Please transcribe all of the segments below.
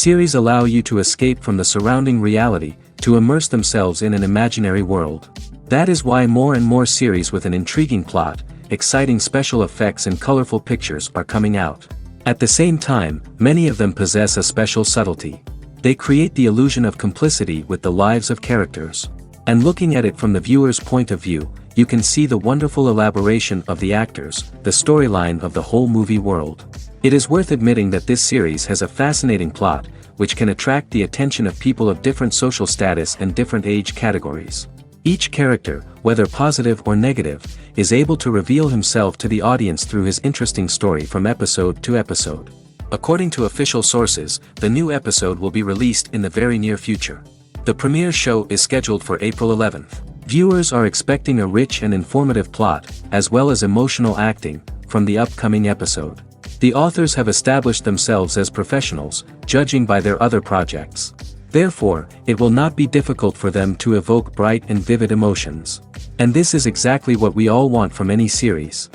Series allow you to escape from the surrounding reality, to immerse themselves in an imaginary world. That is why more and more series with an intriguing plot, exciting special effects and colorful pictures are coming out. At the same time, many of them possess a special subtlety. They create the illusion of complicity with the lives of characters. And looking at it from the viewer's point of view, you can see the wonderful elaboration of the actors, the storyline of the whole movie world. It is worth admitting that this series has a fascinating plot, which can attract the attention of people of different social status and different age categories. Each character, whether positive or negative, is able to reveal himself to the audience through his interesting story from episode to episode. According to official sources, the new episode will be released in the very near future. The premiere show is scheduled for April 11th. Viewers are expecting a rich and informative plot, as well as emotional acting, from the upcoming episode. The authors have established themselves as professionals, judging by their other projects. Therefore, it will not be difficult for them to evoke bright and vivid emotions. And this is exactly what we all want from any series.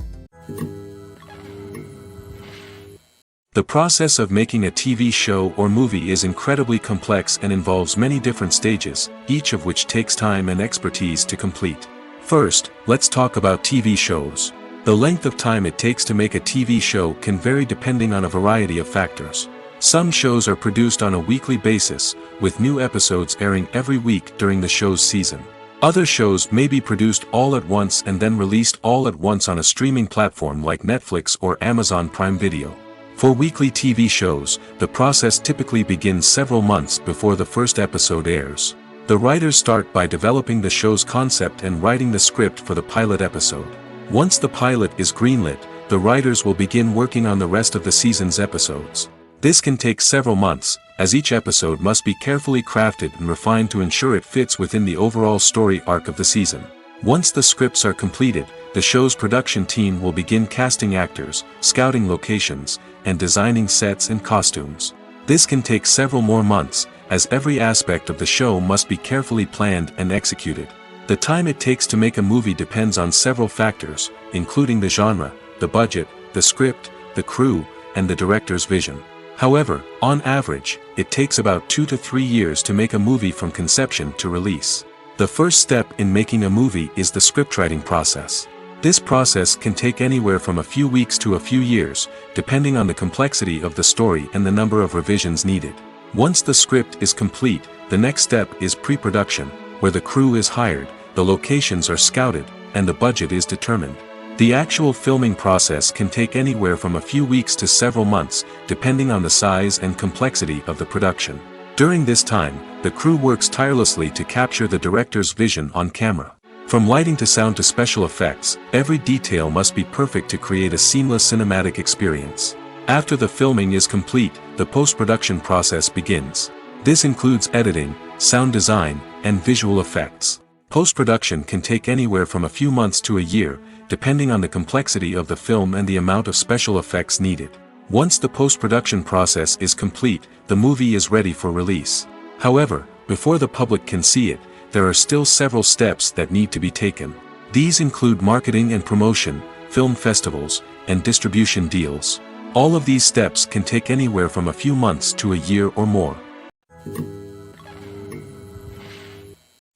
The process of making a TV show or movie is incredibly complex and involves many different stages, each of which takes time and expertise to complete. First, let's talk about TV shows. The length of time it takes to make a TV show can vary depending on a variety of factors. Some shows are produced on a weekly basis, with new episodes airing every week during the show's season. Other shows may be produced all at once and then released all at once on a streaming platform like Netflix or Amazon Prime Video. For weekly TV shows, the process typically begins several months before the first episode airs. The writers start by developing the show's concept and writing the script for the pilot episode. Once the pilot is greenlit, the writers will begin working on the rest of the season's episodes. This can take several months, as each episode must be carefully crafted and refined to ensure it fits within the overall story arc of the season. Once the scripts are completed, the show's production team will begin casting actors, scouting locations, and designing sets and costumes. This can take several more months, as every aspect of the show must be carefully planned and executed. The time it takes to make a movie depends on several factors, including the genre, the budget, the script, the crew, and the director's vision. However, on average, it takes about 2 to 3 years to make a movie from conception to release. The first step in making a movie is the scriptwriting process. This process can take anywhere from a few weeks to a few years, depending on the complexity of the story and the number of revisions needed. Once the script is complete, the next step is pre-production, where the crew is hired, the locations are scouted, and the budget is determined. The actual filming process can take anywhere from a few weeks to several months, depending on the size and complexity of the production. During this time, the crew works tirelessly to capture the director's vision on camera. From lighting to sound to special effects, every detail must be perfect to create a seamless cinematic experience. After the filming is complete, the post-production process begins. This includes editing, sound design, and visual effects. Post-production can take anywhere from a few months to a year, depending on the complexity of the film and the amount of special effects needed. Once the post-production process is complete, the movie is ready for release. However, before the public can see it, there are still several steps that need to be taken. These include marketing and promotion, film festivals, and distribution deals. All of these steps can take anywhere from a few months to a year or more.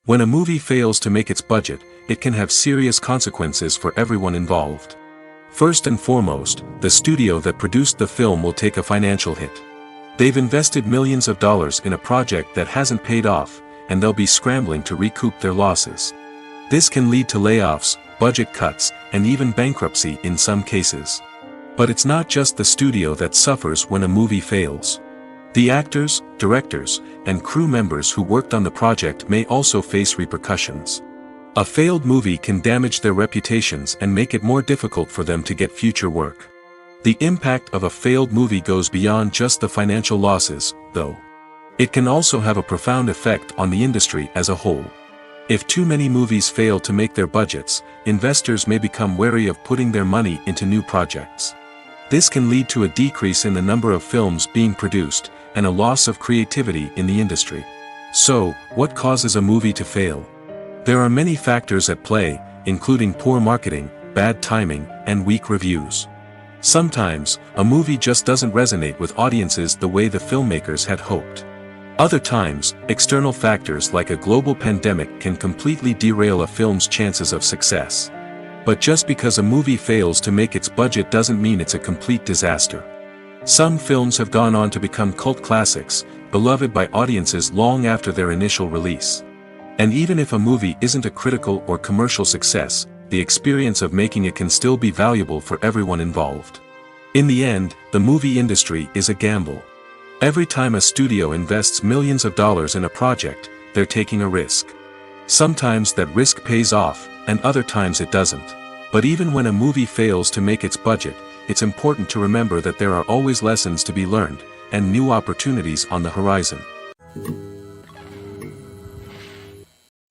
When a movie fails to make its budget, it can have serious consequences for everyone involved. First and foremost, the studio that produced the film will take a financial hit. They've invested millions of dollars in a project that hasn't paid off, and they'll be scrambling to recoup their losses. This can lead to layoffs, budget cuts, and even bankruptcy in some cases. But it's not just the studio that suffers when a movie fails. The actors, directors, and crew members who worked on the project may also face repercussions. A failed movie can damage their reputations and make it more difficult for them to get future work. The impact of a failed movie goes beyond just the financial losses, though. It can also have a profound effect on the industry as a whole. If too many movies fail to make their budgets, investors may become wary of putting their money into new projects. This can lead to a decrease in the number of films being produced, and a loss of creativity in the industry. So, what causes a movie to fail? There are many factors at play, including poor marketing, bad timing, and weak reviews. Sometimes, a movie just doesn't resonate with audiences the way the filmmakers had hoped. Other times, external factors like a global pandemic can completely derail a film's chances of success. But just because a movie fails to make its budget doesn't mean it's a complete disaster. Some films have gone on to become cult classics, beloved by audiences long after their initial release. And even if a movie isn't a critical or commercial success, the experience of making it can still be valuable for everyone involved. In the end, the movie industry is a gamble. Every time a studio invests millions of dollars in a project, they're taking a risk. Sometimes that risk pays off, and other times it doesn't. But even when a movie fails to make its budget, it's important to remember that there are always lessons to be learned, and new opportunities on the horizon.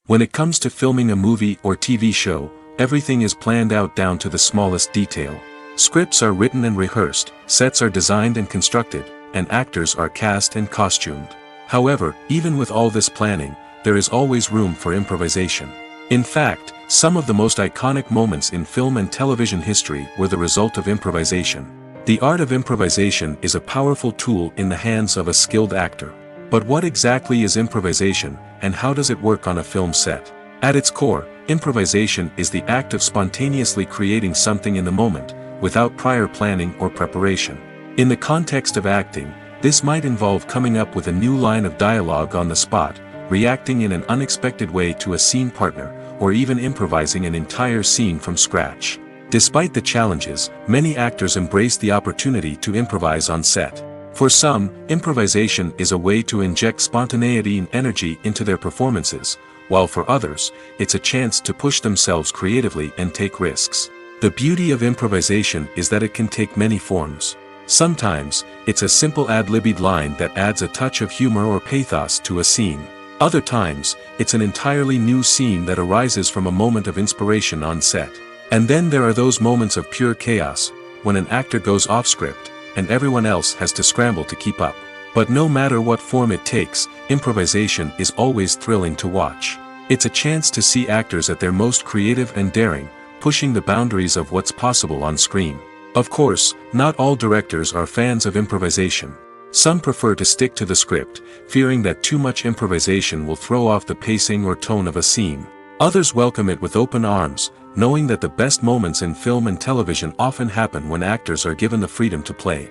When it comes to filming a movie or TV show, everything is planned out down to the smallest detail. Scripts are written and rehearsed, sets are designed and constructed, and actors are cast and costumed. However, even with all this planning, there is always room for improvisation. In fact, some of the most iconic moments in film and television history were the result of improvisation. The art of improvisation is a powerful tool in the hands of a skilled actor. But what exactly is improvisation, and how does it work on a film set? At its core, improvisation is the act of spontaneously creating something in the moment, without prior planning or preparation. In the context of acting, this might involve coming up with a new line of dialogue on the spot, reacting in an unexpected way to a scene partner, or even improvising an entire scene from scratch. Despite the challenges, many actors embrace the opportunity to improvise on set. For some, improvisation is a way to inject spontaneity and energy into their performances, while for others, it's a chance to push themselves creatively and take risks. The beauty of improvisation is that it can take many forms. Sometimes, it's a simple ad-libbed line that adds a touch of humor or pathos to a scene. Other times, it's an entirely new scene that arises from a moment of inspiration on set. And then there are those moments of pure chaos, when an actor goes off script, and everyone else has to scramble to keep up. But no matter what form it takes, improvisation is always thrilling to watch. It's a chance to see actors at their most creative and daring, pushing the boundaries of what's possible on screen. Of course, not all directors are fans of improvisation. Some prefer to stick to the script, fearing that too much improvisation will throw off the pacing or tone of a scene. Others welcome it with open arms, knowing that the best moments in film and television often happen when actors are given the freedom to play.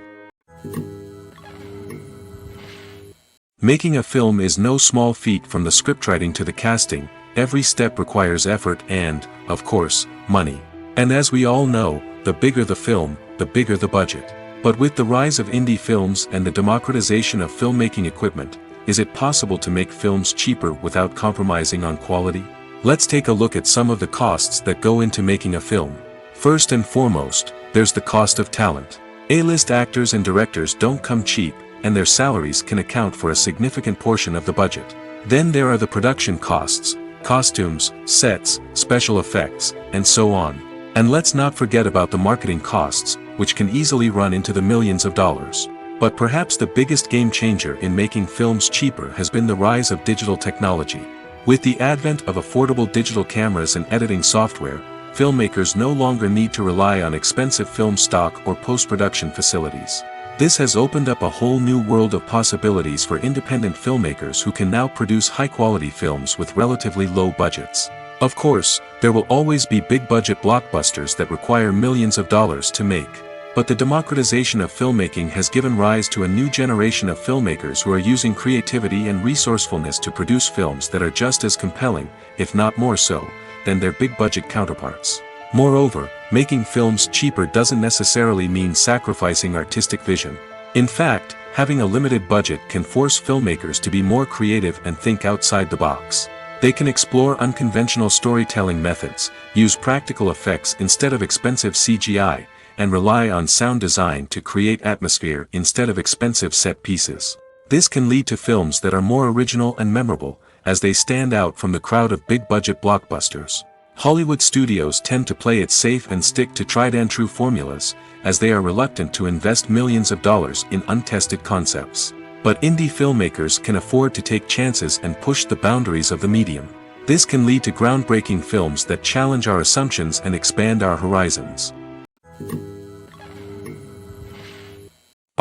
Making a film is no small feat. From the scriptwriting to the casting, every step requires effort and, of course, money. And as we all know, the bigger the film, the bigger the budget. But with the rise of indie films and the democratization of filmmaking equipment, is it possible to make films cheaper without compromising on quality? Let's take a look at some of the costs that go into making a film. First and foremost, there's the cost of talent. A-list actors and directors don't come cheap, and their salaries can account for a significant portion of the budget. Then there are the production costs, costumes, sets, special effects, and so on. And let's not forget about the marketing costs, which can easily run into the millions of dollars. But perhaps the biggest game changer in making films cheaper has been the rise of digital technology. With the advent of affordable digital cameras and editing software, filmmakers no longer need to rely on expensive film stock or post-production facilities. This has opened up a whole new world of possibilities for independent filmmakers who can now produce high-quality films with relatively low budgets. Of course, there will always be big-budget blockbusters that require millions of dollars to make. But the democratization of filmmaking has given rise to a new generation of filmmakers who are using creativity and resourcefulness to produce films that are just as compelling, if not more so, than their big-budget counterparts. Moreover, making films cheaper doesn't necessarily mean sacrificing artistic vision. In fact, having a limited budget can force filmmakers to be more creative and think outside the box. They can explore unconventional storytelling methods, use practical effects instead of expensive CGI, and rely on sound design to create atmosphere instead of expensive set pieces. This can lead to films that are more original and memorable, as they stand out from the crowd of big-budget blockbusters. Hollywood studios tend to play it safe and stick to tried-and-true formulas, as they are reluctant to invest millions of dollars in untested concepts. But indie filmmakers can afford to take chances and push the boundaries of the medium. This can lead to groundbreaking films that challenge our assumptions and expand our horizons.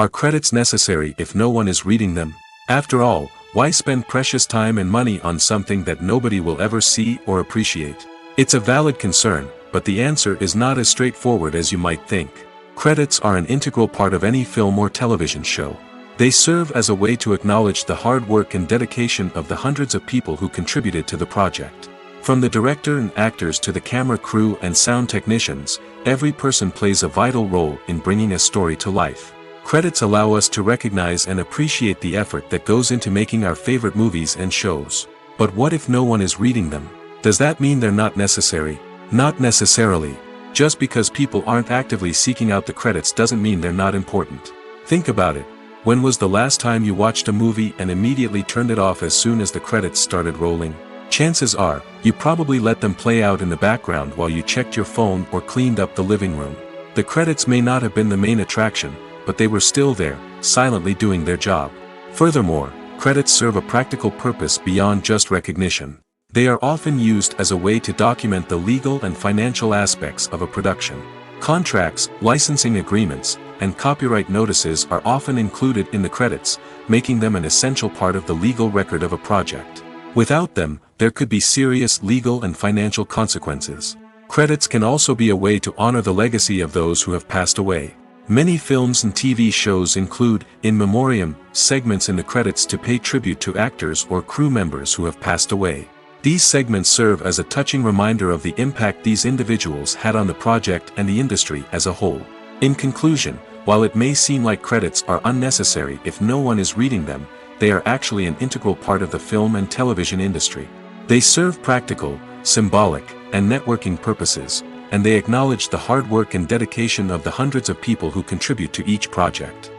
Are credits necessary if no one is reading them? After all, why spend precious time and money on something that nobody will ever see or appreciate? It's a valid concern, but the answer is not as straightforward as you might think. Credits are an integral part of any film or television show. They serve as a way to acknowledge the hard work and dedication of the hundreds of people who contributed to the project. From the director and actors to the camera crew and sound technicians, every person plays a vital role in bringing a story to life. Credits allow us to recognize and appreciate the effort that goes into making our favorite movies and shows. But what if no one is reading them? Does that mean they're not necessary? Not necessarily. Just because people aren't actively seeking out the credits doesn't mean they're not important. Think about it. When was the last time you watched a movie and immediately turned it off as soon as the credits started rolling? Chances are, you probably let them play out in the background while you checked your phone or cleaned up the living room. The credits may not have been the main attraction, but they were still there, silently doing their job. Furthermore, credits serve a practical purpose beyond just recognition. They are often used as a way to document the legal and financial aspects of a production. Contracts, licensing agreements, and copyright notices are often included in the credits, making them an essential part of the legal record of a project. Without them, there could be serious legal and financial consequences. Credits can also be a way to honor the legacy of those who have passed away. Many films and TV shows include, in memoriam, segments in the credits to pay tribute to actors or crew members who have passed away. These segments serve as a touching reminder of the impact these individuals had on the project and the industry as a whole. In conclusion, while it may seem like credits are unnecessary if no one is reading them, they are actually an integral part of the film and television industry. They serve practical, symbolic, and networking purposes, and they acknowledge the hard work and dedication of the hundreds of people who contribute to each project.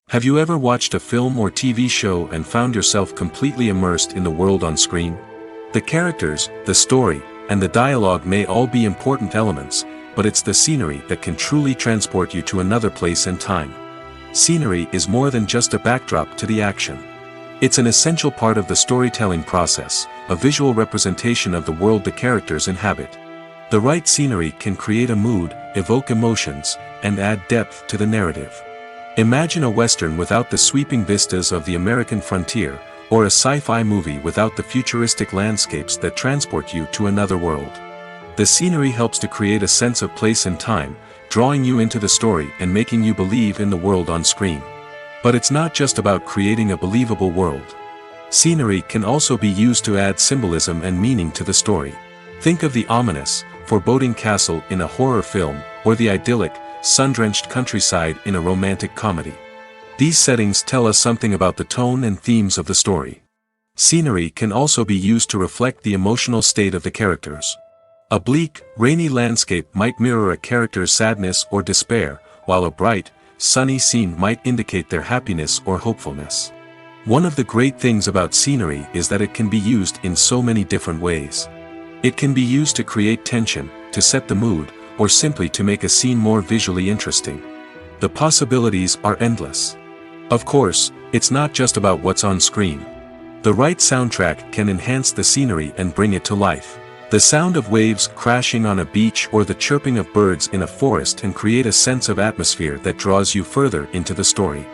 Have you ever watched a film or TV show and found yourself completely immersed in the world on screen? The characters, the story, and the dialogue may all be important elements, but it's the scenery that can truly transport you to another place and time. Scenery is more than just a backdrop to the action. It's an essential part of the storytelling process, a visual representation of the world the characters inhabit. The right scenery can create a mood, evoke emotions, and add depth to the narrative. Imagine a Western without the sweeping vistas of the American frontier, or a sci-fi movie without the futuristic landscapes that transport you to another world. The scenery helps to create a sense of place and time, drawing you into the story and making you believe in the world on screen. But it's not just about creating a believable world. Scenery can also be used to add symbolism and meaning to the story. Think of the ominous, foreboding castle in a horror film, or the idyllic, sun-drenched countryside in a romantic comedy. These settings tell us something about the tone and themes of the story. Scenery can also be used to reflect the emotional state of the characters. A bleak, rainy landscape might mirror a character's sadness or despair, while a bright, sunny scene might indicate their happiness or hopefulness. One of the great things about scenery is that it can be used in so many different ways. It can be used to create tension, to set the mood, or simply to make a scene more visually interesting. The possibilities are endless. Of course, it's not just about what's on screen. The right soundtrack can enhance the scenery and bring it to life. The sound of waves crashing on a beach or the chirping of birds in a forest can create a sense of atmosphere that draws you further into the story.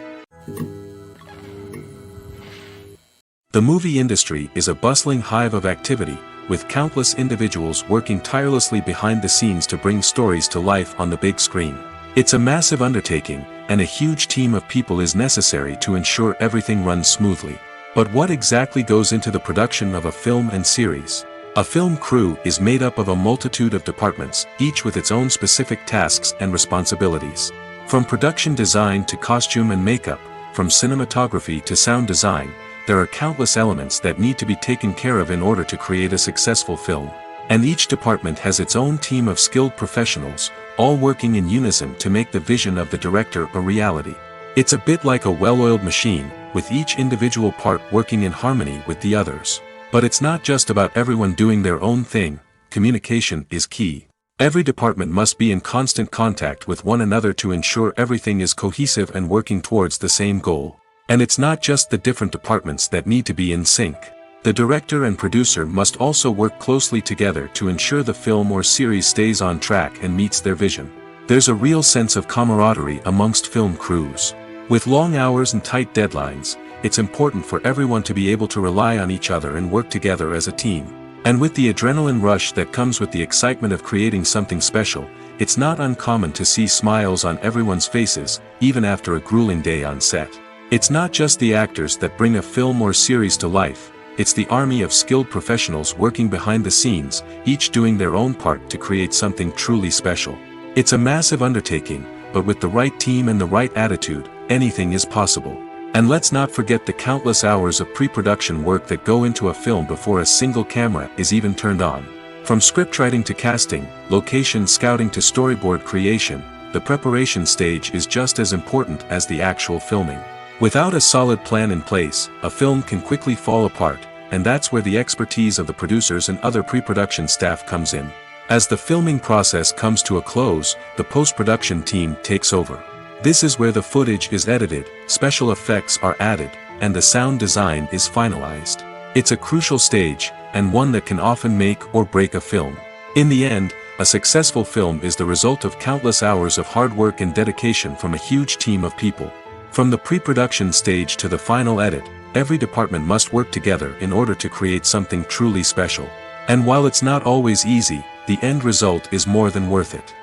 The movie industry is a bustling hive of activity, with countless individuals working tirelessly behind the scenes to bring stories to life on the big screen. It's a massive undertaking, and a huge team of people is necessary to ensure everything runs smoothly. But what exactly goes into the production of a film and series? A film crew is made up of a multitude of departments, each with its own specific tasks and responsibilities. From production design to costume and makeup, from cinematography to sound design, there are countless elements that need to be taken care of in order to create a successful film. And each department has its own team of skilled professionals, all working in unison to make the vision of the director a reality. It's a bit like a well-oiled machine, with each individual part working in harmony with the others. But it's not just about everyone doing their own thing. Communication is key. Every department must be in constant contact with one another to ensure everything is cohesive and working towards the same goal. And it's not just the different departments that need to be in sync. The director and producer must also work closely together to ensure the film or series stays on track and meets their vision. There's a real sense of camaraderie amongst film crews. With long hours and tight deadlines, it's important for everyone to be able to rely on each other and work together as a team. And with the adrenaline rush that comes with the excitement of creating something special, it's not uncommon to see smiles on everyone's faces, even after a grueling day on set. It's not just the actors that bring a film or series to life, it's the army of skilled professionals working behind the scenes, each doing their own part to create something truly special. It's a massive undertaking, but with the right team and the right attitude, anything is possible. And let's not forget the countless hours of pre-production work that go into a film before a single camera is even turned on. From scriptwriting to casting, location scouting to storyboard creation, the preparation stage is just as important as the actual filming. Without a solid plan in place, a film can quickly fall apart, and that's where the expertise of the producers and other pre-production staff comes in. As the filming process comes to a close, the post-production team takes over. This is where the footage is edited, special effects are added, and the sound design is finalized. It's a crucial stage, and one that can often make or break a film. In the end, a successful film is the result of countless hours of hard work and dedication from a huge team of people. From the pre-production stage to the final edit, every department must work together in order to create something truly special. And while it's not always easy, the end result is more than worth it.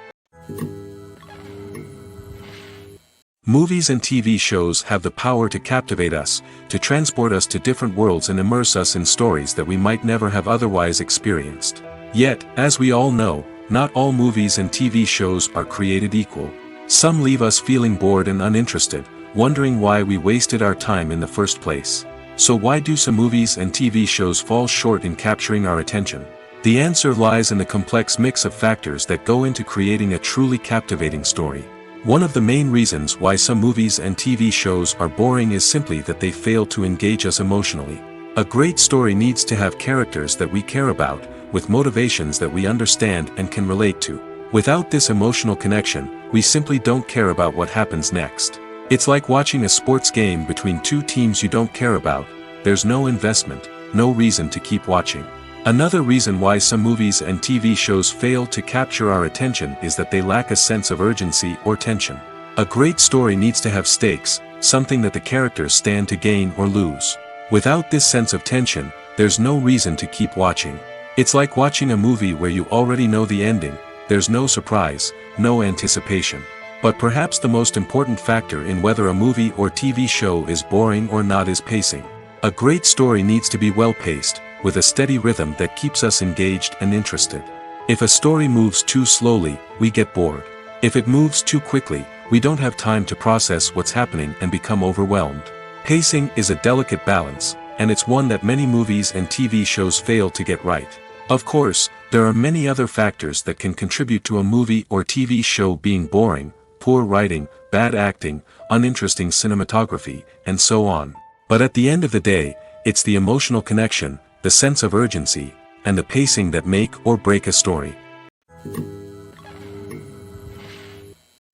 Movies and TV shows have the power to captivate us, to transport us to different worlds and immerse us in stories that we might never have otherwise experienced. Yet, as we all know, not all movies and TV shows are created equal. Some leave us feeling bored and uninterested, wondering why we wasted our time in the first place. So why do some movies and TV shows fall short in capturing our attention? The answer lies in the complex mix of factors that go into creating a truly captivating story. One of the main reasons why some movies and TV shows are boring is simply that they fail to engage us emotionally. A great story needs to have characters that we care about, with motivations that we understand and can relate to. Without this emotional connection, we simply don't care about what happens next. It's like watching a sports game between two teams you don't care about. There's no investment, no reason to keep watching. Another reason why some movies and TV shows fail to capture our attention is that they lack a sense of urgency or tension. A great story needs to have stakes, something that the characters stand to gain or lose. Without this sense of tension, there's no reason to keep watching. It's like watching a movie where you already know the ending, there's no surprise, no anticipation. But perhaps the most important factor in whether a movie or TV show is boring or not is pacing. A great story needs to be well-paced, with a steady rhythm that keeps us engaged and interested. If a story moves too slowly, we get bored. If it moves too quickly, we don't have time to process what's happening and become overwhelmed. Pacing is a delicate balance, and it's one that many movies and TV shows fail to get right. Of course, there are many other factors that can contribute to a movie or TV show being boring: poor writing, bad acting, uninteresting cinematography, and so on. But at the end of the day, it's the emotional connection, the sense of urgency, and the pacing that make or break a story.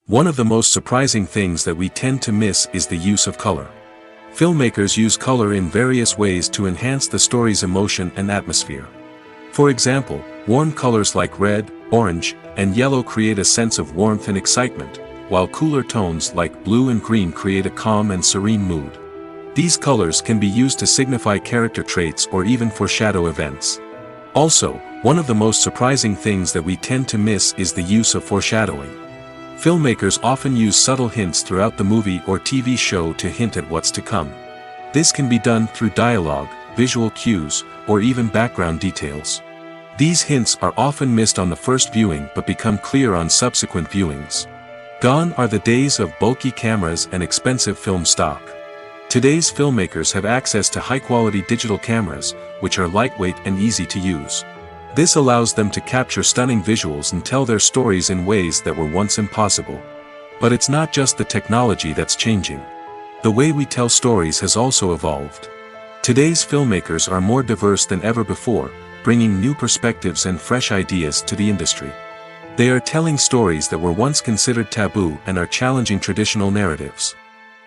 One of the most surprising things that we tend to miss is the use of color. Filmmakers use color in various ways to enhance the story's emotion and atmosphere. For example, warm colors like red, orange, and yellow create a sense of warmth and excitement, while cooler tones like blue and green create a calm and serene mood. These colors can be used to signify character traits or even foreshadow events. Also, one of the most surprising things that we tend to miss is the use of foreshadowing. Filmmakers often use subtle hints throughout the movie or TV show to hint at what's to come. This can be done through dialogue, visual cues, or even background details. These hints are often missed on the first viewing but become clear on subsequent viewings. Gone are the days of bulky cameras and expensive film stock. Today's filmmakers have access to high-quality digital cameras, which are lightweight and easy to use. This allows them to capture stunning visuals and tell their stories in ways that were once impossible. But it's not just the technology that's changing. The way we tell stories has also evolved. Today's filmmakers are more diverse than ever before, bringing new perspectives and fresh ideas to the industry. They are telling stories that were once considered taboo and are challenging traditional narratives.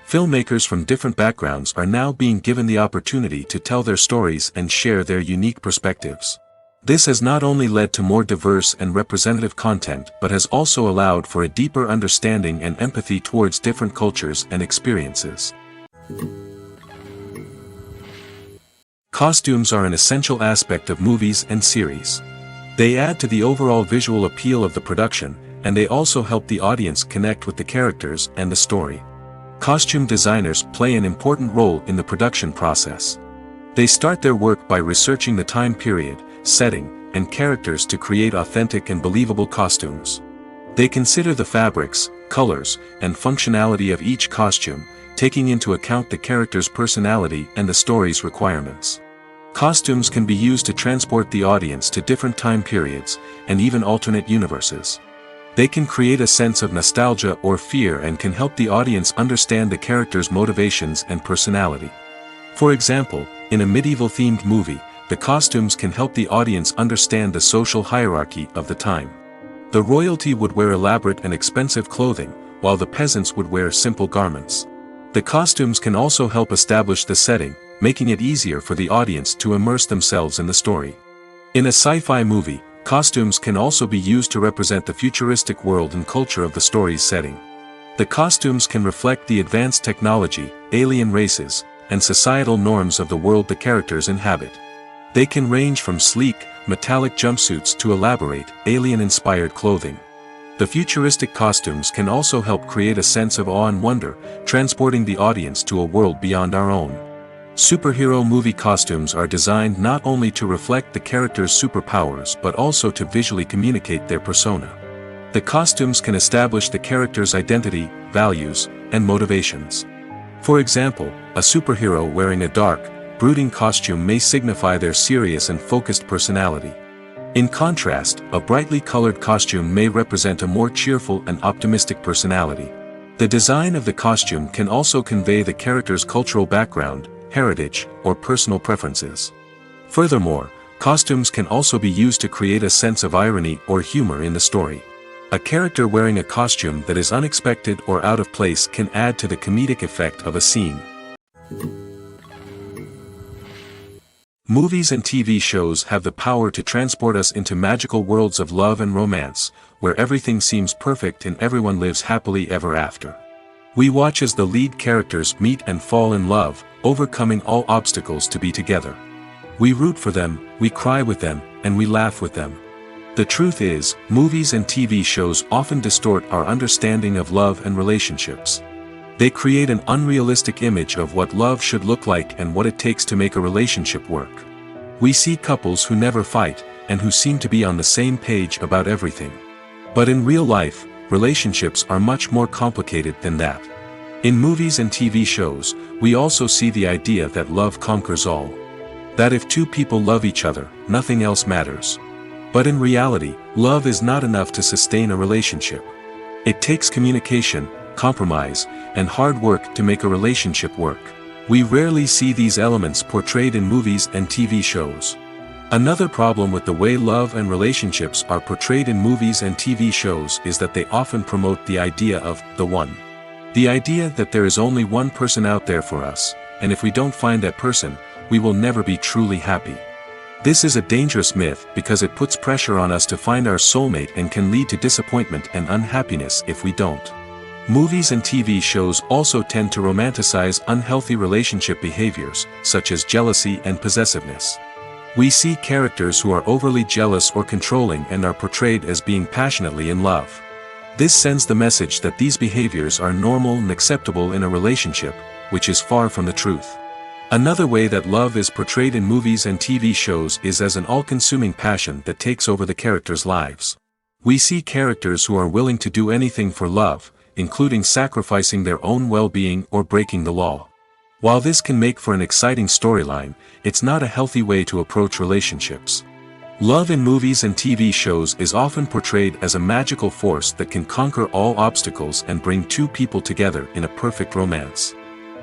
Filmmakers from different backgrounds are now being given the opportunity to tell their stories and share their unique perspectives. This has not only led to more diverse and representative content but has also allowed for a deeper understanding and empathy towards different cultures and experiences. Costumes are an essential aspect of movies and series. They add to the overall visual appeal of the production, and they also help the audience connect with the characters and the story. Costume designers play an important role in the production process. They start their work by researching the time period, setting, and characters to create authentic and believable costumes. They consider the fabrics, colors, and functionality of each costume, taking into account the character's personality and the story's requirements. Costumes can be used to transport the audience to different time periods, and even alternate universes. They can create a sense of nostalgia or fear and can help the audience understand the character's motivations and personality. For example, in a medieval-themed movie, the costumes can help the audience understand the social hierarchy of the time. The royalty would wear elaborate and expensive clothing, while the peasants would wear simple garments. The costumes can also help establish the setting, making it easier for the audience to immerse themselves in the story. In a sci-fi movie, costumes can also be used to represent the futuristic world and culture of the story's setting. The costumes can reflect the advanced technology, alien races, and societal norms of the world the characters inhabit. They can range from sleek, metallic jumpsuits to elaborate, alien-inspired clothing. The futuristic costumes can also help create a sense of awe and wonder, transporting the audience to a world beyond our own. Superhero movie costumes are designed not only to reflect the character's superpowers but also to visually communicate their persona. The costumes can establish the character's identity, values, and motivations. For example, a superhero wearing a dark, brooding costume may signify their serious and focused personality. In contrast, a brightly colored costume may represent a more cheerful and optimistic personality. The design of the costume can also convey the character's cultural background, heritage, or personal preferences. Furthermore, costumes can also be used to create a sense of irony or humor in the story. A character wearing a costume that is unexpected or out of place can add to the comedic effect of a scene. Movies and TV shows have the power to transport us into magical worlds of love and romance, where everything seems perfect and everyone lives happily ever after. We watch as the lead characters meet and fall in love, overcoming all obstacles to be together. We root for them, we cry with them, and we laugh with them. The truth is, movies and TV shows often distort our understanding of love and relationships. They create an unrealistic image of what love should look like and what it takes to make a relationship work. We see couples who never fight, and who seem to be on the same page about everything. But in real life, relationships are much more complicated than that. In movies and TV shows, we also see the idea that love conquers all. That if two people love each other, nothing else matters. But in reality, love is not enough to sustain a relationship. It takes communication, compromise, and hard work to make a relationship work. We rarely see these elements portrayed in movies and TV shows. Another problem with the way love and relationships are portrayed in movies and TV shows is that they often promote the idea of the one. The idea that there is only one person out there for us, and if we don't find that person, we will never be truly happy. This is a dangerous myth because it puts pressure on us to find our soulmate and can lead to disappointment and unhappiness if we don't. Movies and TV shows also tend to romanticize unhealthy relationship behaviors, such as jealousy and possessiveness. We see characters who are overly jealous or controlling and are portrayed as being passionately in love. This sends the message that these behaviors are normal and acceptable in a relationship, which is far from the truth. Another way that love is portrayed in movies and TV shows is as an all-consuming passion that takes over the characters' lives. We see characters who are willing to do anything for love, including sacrificing their own well-being or breaking the law. While this can make for an exciting storyline, it's not a healthy way to approach relationships. Love in movies and TV shows is often portrayed as a magical force that can conquer all obstacles and bring two people together in a perfect romance.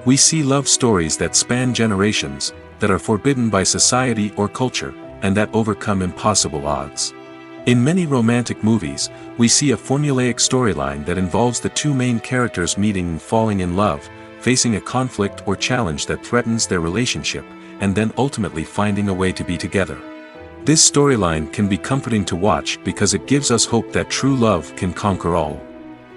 We see love stories that span generations, that are forbidden by society or culture, and that overcome impossible odds. In many romantic movies, we see a formulaic storyline that involves the two main characters meeting and falling in love, facing a conflict or challenge that threatens their relationship, and then ultimately finding a way to be together. This storyline can be comforting to watch because it gives us hope that true love can conquer all.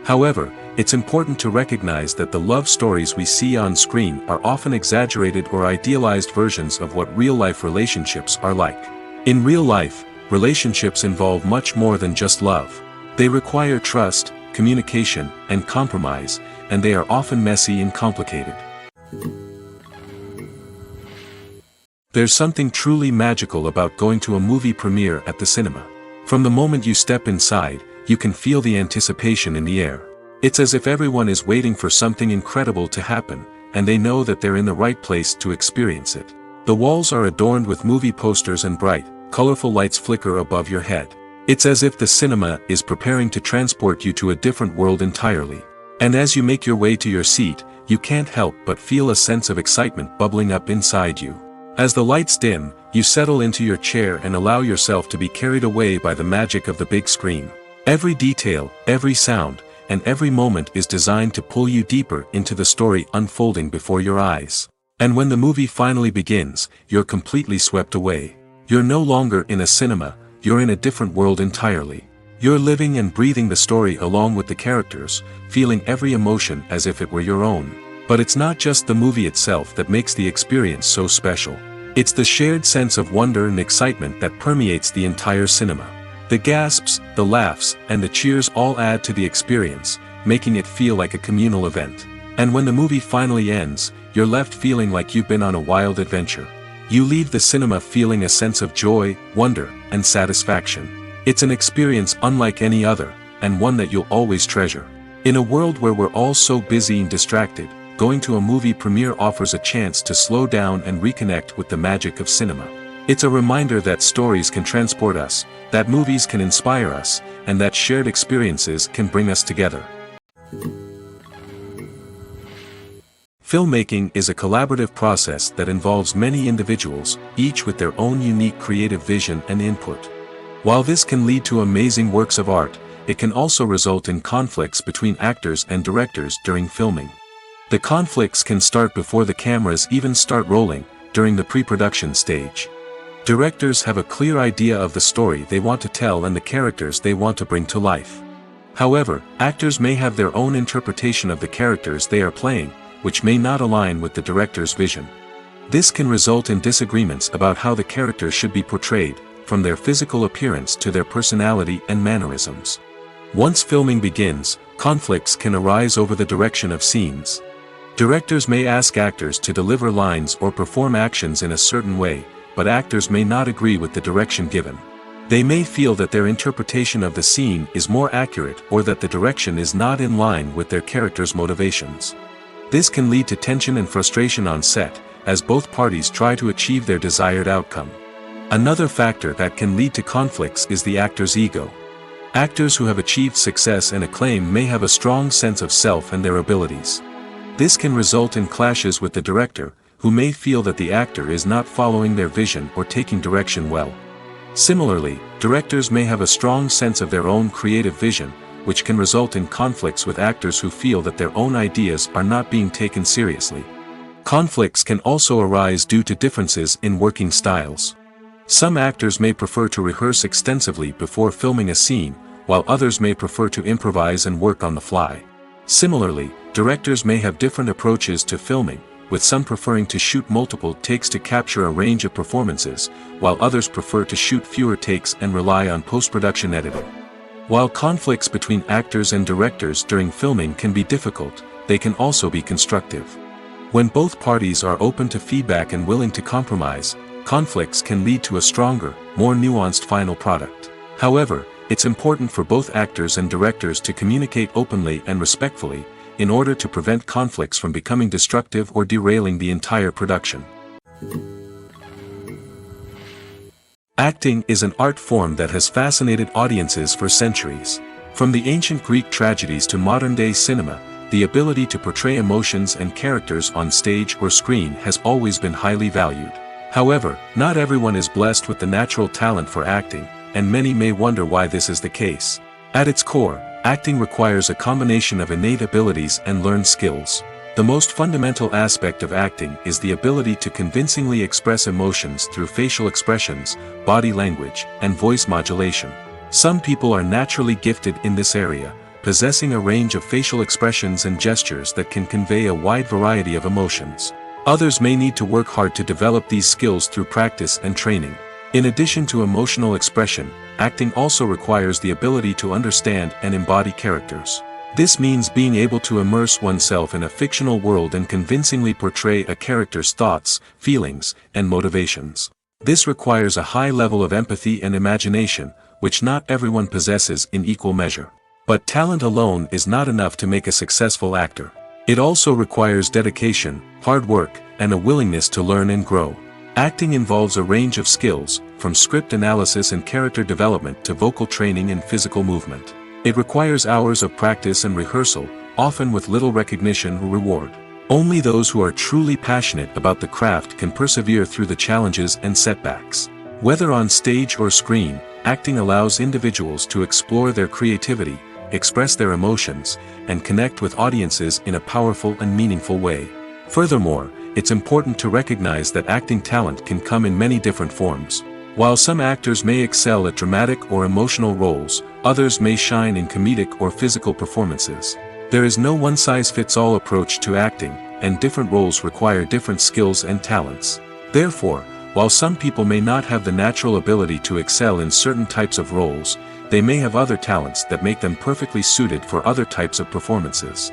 However, it's important to recognize that the love stories we see on screen are often exaggerated or idealized versions of what real-life relationships are like. In real life, relationships involve much more than just love. They require trust, communication, and compromise, and they are often messy and complicated. There's something truly magical about going to a movie premiere at the cinema. From the moment you step inside, you can feel the anticipation in the air. It's as if everyone is waiting for something incredible to happen, and they know that they're in the right place to experience it. The walls are adorned with movie posters and bright, colorful lights flicker above your head. It's as if the cinema is preparing to transport you to a different world entirely. And as you make your way to your seat, you can't help but feel a sense of excitement bubbling up inside you. As the lights dim, you settle into your chair and allow yourself to be carried away by the magic of the big screen. Every detail, every sound, and every moment is designed to pull you deeper into the story unfolding before your eyes. And when the movie finally begins, you're completely swept away. You're no longer in a cinema, you're in a different world entirely. You're living and breathing the story along with the characters, feeling every emotion as if it were your own. But it's not just the movie itself that makes the experience so special. It's the shared sense of wonder and excitement that permeates the entire cinema. The gasps, the laughs, and the cheers all add to the experience, making it feel like a communal event. And when the movie finally ends, you're left feeling like you've been on a wild adventure. You leave the cinema feeling a sense of joy, wonder, and satisfaction. It's an experience unlike any other, and one that you'll always treasure. In a world where we're all so busy and distracted, going to a movie premiere offers a chance to slow down and reconnect with the magic of cinema. It's a reminder that stories can transport us, that movies can inspire us, and that shared experiences can bring us together. Filmmaking is a collaborative process that involves many individuals, each with their own unique creative vision and input. While this can lead to amazing works of art, it can also result in conflicts between actors and directors during filming. The conflicts can start before the cameras even start rolling, during the pre-production stage. Directors have a clear idea of the story they want to tell and the characters they want to bring to life. However, actors may have their own interpretation of the characters they are playing, which may not align with the director's vision. This can result in disagreements about how the characters should be portrayed, from their physical appearance to their personality and mannerisms. Once filming begins, conflicts can arise over the direction of scenes. Directors may ask actors to deliver lines or perform actions in a certain way, but actors may not agree with the direction given. They may feel that their interpretation of the scene is more accurate or that the direction is not in line with their character's motivations. This can lead to tension and frustration on set, as both parties try to achieve their desired outcome. Another factor that can lead to conflicts is the actor's ego. Actors who have achieved success and acclaim may have a strong sense of self and their abilities. This can result in clashes with the director, who may feel that the actor is not following their vision or taking direction well. Similarly, directors may have a strong sense of their own creative vision, which can result in conflicts with actors who feel that their own ideas are not being taken seriously. Conflicts can also arise due to differences in working styles. Some actors may prefer to rehearse extensively before filming a scene, while others may prefer to improvise and work on the fly. Similarly, directors may have different approaches to filming, with some preferring to shoot multiple takes to capture a range of performances, while others prefer to shoot fewer takes and rely on post-production editing. While conflicts between actors and directors during filming can be difficult, they can also be constructive. When both parties are open to feedback and willing to compromise, conflicts can lead to a stronger, more nuanced final product. However, it's important for both actors and directors to communicate openly and respectfully, in order to prevent conflicts from becoming destructive or derailing the entire production. Acting is an art form that has fascinated audiences for centuries. From the ancient Greek tragedies to modern-day cinema, the ability to portray emotions and characters on stage or screen has always been highly valued. However, not everyone is blessed with the natural talent for acting, and many may wonder why this is the case. At its core, acting requires a combination of innate abilities and learned skills. The most fundamental aspect of acting is the ability to convincingly express emotions through facial expressions, body language, and voice modulation. Some people are naturally gifted in this area, possessing a range of facial expressions and gestures that can convey a wide variety of emotions. Others may need to work hard to develop these skills through practice and training. In addition to emotional expression, acting also requires the ability to understand and embody characters. This means being able to immerse oneself in a fictional world and convincingly portray a character's thoughts, feelings, and motivations. This requires a high level of empathy and imagination, which not everyone possesses in equal measure. But talent alone is not enough to make a successful actor. It also requires dedication, hard work, and a willingness to learn and grow. Acting involves a range of skills, from script analysis and character development to vocal training and physical movement. It requires hours of practice and rehearsal, often with little recognition or reward. Only those who are truly passionate about the craft can persevere through the challenges and setbacks. Whether on stage or screen, acting allows individuals to explore their creativity, express their emotions, and connect with audiences in a powerful and meaningful way. Furthermore, it's important to recognize that acting talent can come in many different forms. While some actors may excel at dramatic or emotional roles, others may shine in comedic or physical performances. There is no one-size-fits-all approach to acting, and different roles require different skills and talents. Therefore, while some people may not have the natural ability to excel in certain types of roles, they may have other talents that make them perfectly suited for other types of performances.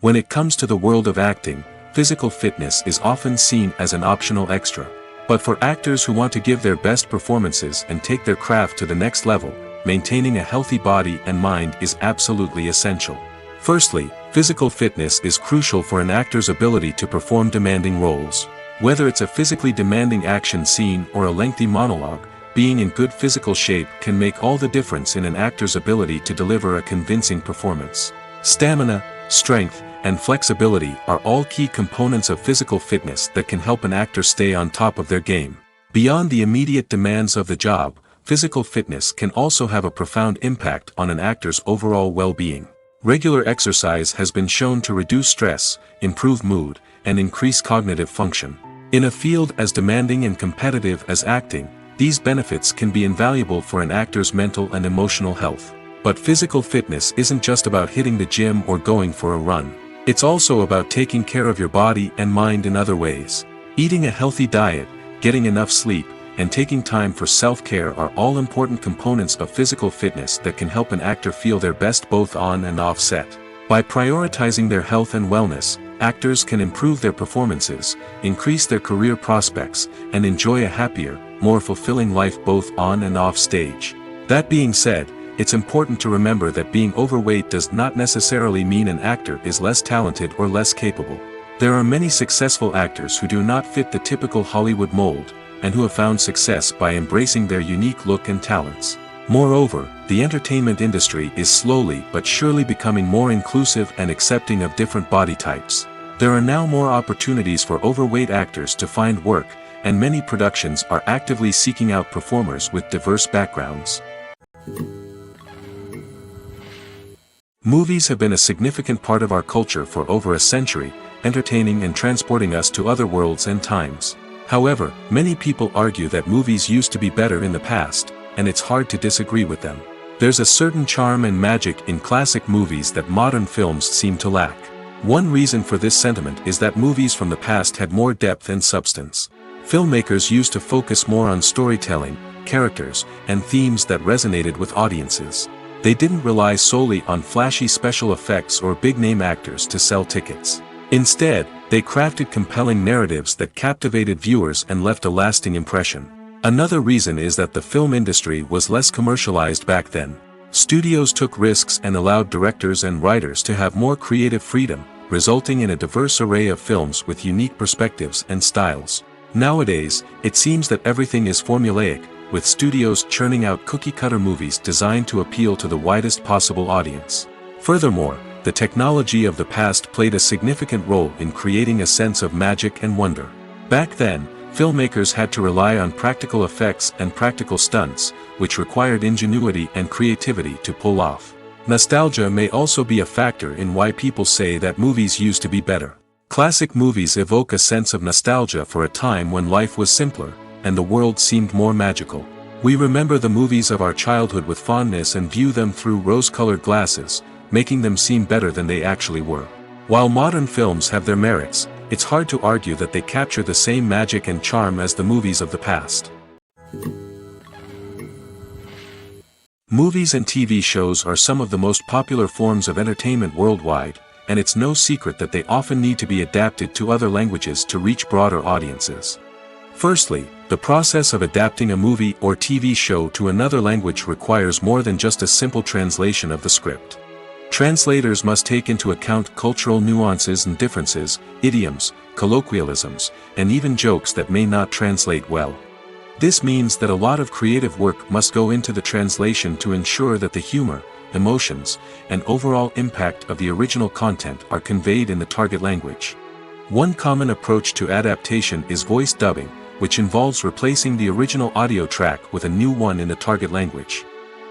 When it comes to the world of acting, physical fitness is often seen as an optional extra. But for actors who want to give their best performances and take their craft to the next level, maintaining a healthy body and mind is absolutely essential. Firstly, physical fitness is crucial for an actor's ability to perform demanding roles. Whether it's a physically demanding action scene or a lengthy monologue, being in good physical shape can make all the difference in an actor's ability to deliver a convincing performance. Stamina, strength, and flexibility are all key components of physical fitness that can help an actor stay on top of their game. Beyond the immediate demands of the job, physical fitness can also have a profound impact on an actor's overall well-being. Regular exercise has been shown to reduce stress, improve mood, and increase cognitive function. In a field as demanding and competitive as acting, these benefits can be invaluable for an actor's mental and emotional health. But physical fitness isn't just about hitting the gym or going for a run. It's also about taking care of your body and mind in other ways. Eating a healthy diet, getting enough sleep, and taking time for self-care are all important components of physical fitness that can help an actor feel their best both on and off set. By prioritizing their health and wellness, actors can improve their performances, increase their career prospects, and enjoy a happier, more fulfilling life both on and off stage. That being said, it's important to remember that being overweight does not necessarily mean an actor is less talented or less capable. There are many successful actors who do not fit the typical Hollywood mold, and who have found success by embracing their unique look and talents. Moreover, the entertainment industry is slowly but surely becoming more inclusive and accepting of different body types. There are now more opportunities for overweight actors to find work, and many productions are actively seeking out performers with diverse backgrounds. Movies have been a significant part of our culture for over a century, entertaining and transporting us to other worlds and times. However, many people argue that movies used to be better in the past, and it's hard to disagree with them. There's a certain charm and magic in classic movies that modern films seem to lack. One reason for this sentiment is that movies from the past had more depth and substance. Filmmakers used to focus more on storytelling, characters, and themes that resonated with audiences. They didn't rely solely on flashy special effects or big-name actors to sell tickets. Instead, they crafted compelling narratives that captivated viewers and left a lasting impression. Another reason is that the film industry was less commercialized back then. Studios took risks and allowed directors and writers to have more creative freedom, resulting in a diverse array of films with unique perspectives and styles. Nowadays, it seems that everything is formulaic, with studios churning out cookie-cutter movies designed to appeal to the widest possible audience. Furthermore, the technology of the past played a significant role in creating a sense of magic and wonder. Back then, filmmakers had to rely on practical effects and practical stunts, which required ingenuity and creativity to pull off. Nostalgia may also be a factor in why people say that movies used to be better. Classic movies evoke a sense of nostalgia for a time when life was simpler, and the world seemed more magical. We remember the movies of our childhood with fondness and view them through rose-colored glasses, making them seem better than they actually were. While modern films have their merits, it's hard to argue that they capture the same magic and charm as the movies of the past. Movies and TV shows are some of the most popular forms of entertainment worldwide, and it's no secret that they often need to be adapted to other languages to reach broader audiences. Firstly, the process of adapting a movie or TV show to another language requires more than just a simple translation of the script. Translators must take into account cultural nuances and differences, idioms, colloquialisms, and even jokes that may not translate well. This means that a lot of creative work must go into the translation to ensure that the humor, emotions, and overall impact of the original content are conveyed in the target language. One common approach to adaptation is voice dubbing, which involves replacing the original audio track with a new one in the target language.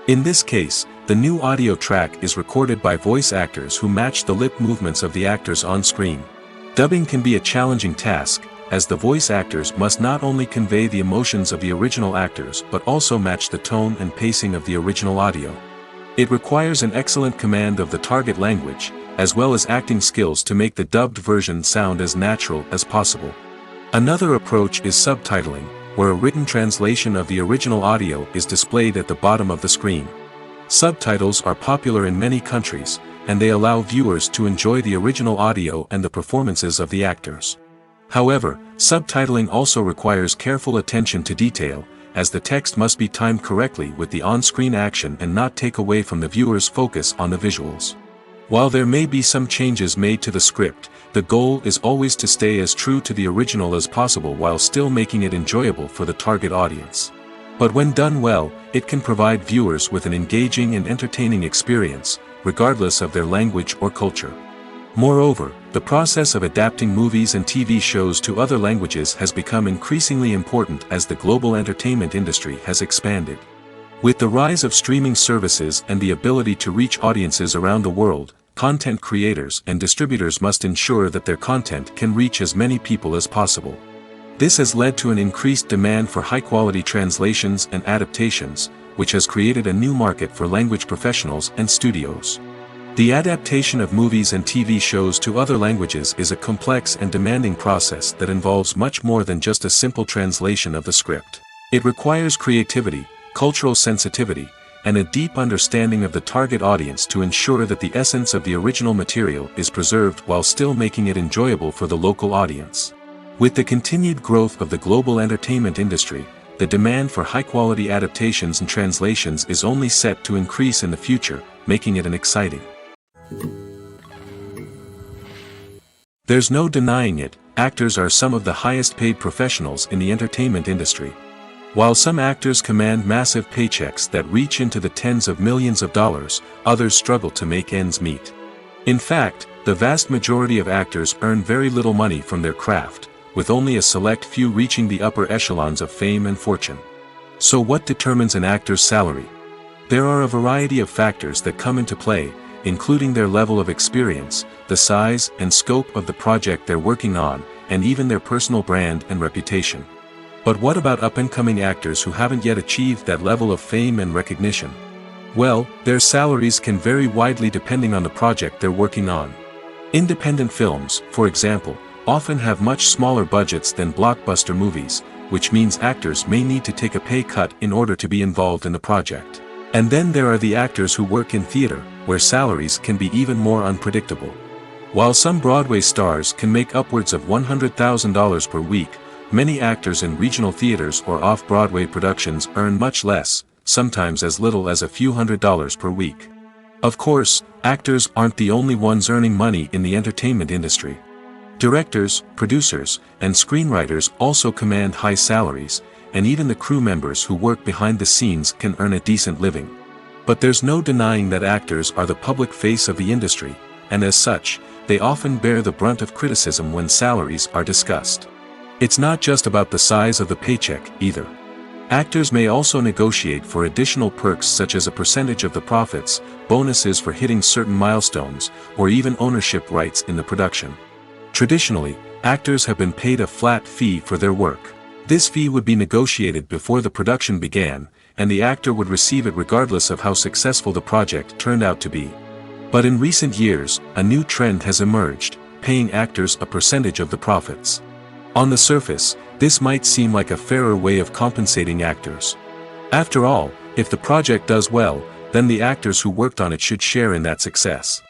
In this case, the new audio track is recorded by voice actors who match the lip movements of the actors on screen. Dubbing can be a challenging task, as the voice actors must not only convey the emotions of the original actors but also match the tone and pacing of the original audio. It requires an excellent command of the target language, as well as acting skills to make the dubbed version sound as natural as possible. Another approach is subtitling, where a written translation of the original audio is displayed at the bottom of the screen. Subtitles are popular in many countries, and they allow viewers to enjoy the original audio and the performances of the actors. However, subtitling also requires careful attention to detail, as the text must be timed correctly with the on-screen action and not take away from the viewer's focus on the visuals. While there may be some changes made to the script, the goal is always to stay as true to the original as possible while still making it enjoyable for the target audience. But when done well, it can provide viewers with an engaging and entertaining experience, regardless of their language or culture. Moreover, the process of adapting movies and TV shows to other languages has become increasingly important as the global entertainment industry has expanded. With the rise of streaming services and the ability to reach audiences around the world, content creators and distributors must ensure that their content can reach as many people as possible. This has led to an increased demand for high-quality translations and adaptations, which has created a new market for language professionals and studios. The adaptation of movies and TV shows to other languages is a complex and demanding process that involves much more than just a simple translation of the script. It requires creativity, cultural sensitivity, and a deep understanding of the target audience to ensure that the essence of the original material is preserved while still making it enjoyable for the local audience. With the continued growth of the global entertainment industry, the demand for high-quality adaptations and translations is only set to increase in the future, making it exciting. There's no denying it, actors are some of the highest-paid professionals in the entertainment industry. While some actors command massive paychecks that reach into the tens of millions of dollars, others struggle to make ends meet. In fact, the vast majority of actors earn very little money from their craft, with only a select few reaching the upper echelons of fame and fortune. So what determines an actor's salary? There are a variety of factors that come into play, including their level of experience, the size and scope of the project they're working on, and even their personal brand and reputation. But what about up-and-coming actors who haven't yet achieved that level of fame and recognition? Well, their salaries can vary widely depending on the project they're working on. Independent films, for example, often have much smaller budgets than blockbuster movies, which means actors may need to take a pay cut in order to be involved in the project. And then there are the actors who work in theater, where salaries can be even more unpredictable. While some Broadway stars can make upwards of $100,000 per week, many actors in regional theaters or off-Broadway productions earn much less, sometimes as little as a few $100s per week. Of course, actors aren't the only ones earning money in the entertainment industry. Directors, producers, and screenwriters also command high salaries, and even the crew members who work behind the scenes can earn a decent living. But there's no denying that actors are the public face of the industry, and as such, they often bear the brunt of criticism when salaries are discussed. It's not just about the size of the paycheck, either. Actors may also negotiate for additional perks such as a percentage of the profits, bonuses for hitting certain milestones, or even ownership rights in the production. Traditionally, actors have been paid a flat fee for their work. This fee would be negotiated before the production began, and the actor would receive it regardless of how successful the project turned out to be. But in recent years, a new trend has emerged, paying actors a percentage of the profits. On the surface, this might seem like a fairer way of compensating actors. After all, if the project does well, then the actors who worked on it should share in that success.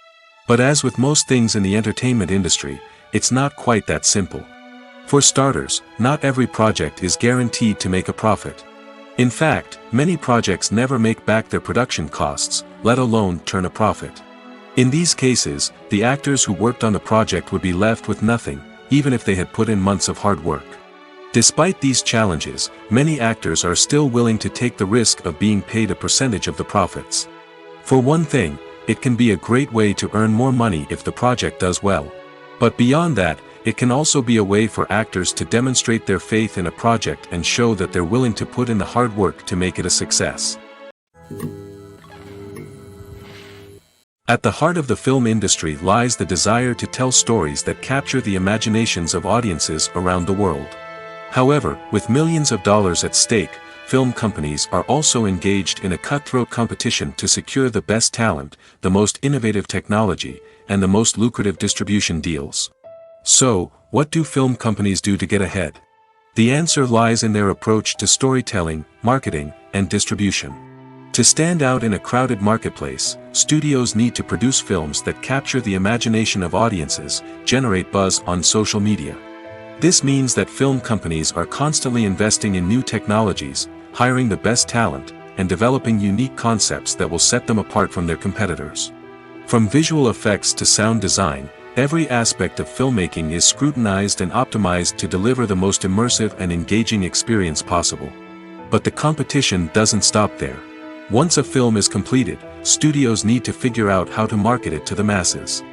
But as with most things in the entertainment industry, it's not quite that simple. For starters, not every project is guaranteed to make a profit. In fact, many projects never make back their production costs, let alone turn a profit. In these cases, the actors who worked on the project would be left with nothing, even if they had put in months of hard work. Despite these challenges, many actors are still willing to take the risk of being paid a percentage of the profits. For one thing, it can be a great way to earn more money if the project does well. But beyond that, it can also be a way for actors to demonstrate their faith in a project and show that they're willing to put in the hard work to make it a success. At the heart of the film industry lies the desire to tell stories that capture the imaginations of audiences around the world. However, with millions of dollars at stake, film companies are also engaged in a cutthroat competition to secure the best talent, the most innovative technology, and the most lucrative distribution deals. So, what do film companies do to get ahead? The answer lies in their approach to storytelling, marketing, and distribution. To stand out in a crowded marketplace, studios need to produce films that capture the imagination of audiences, generate buzz on social media. This means that film companies are constantly investing in new technologies, hiring the best talent, and developing unique concepts that will set them apart from their competitors. From visual effects to sound design, every aspect of filmmaking is scrutinized and optimized to deliver the most immersive and engaging experience possible. But the competition doesn't stop there. Once a film is completed, studios need to figure out how to market it to the masses.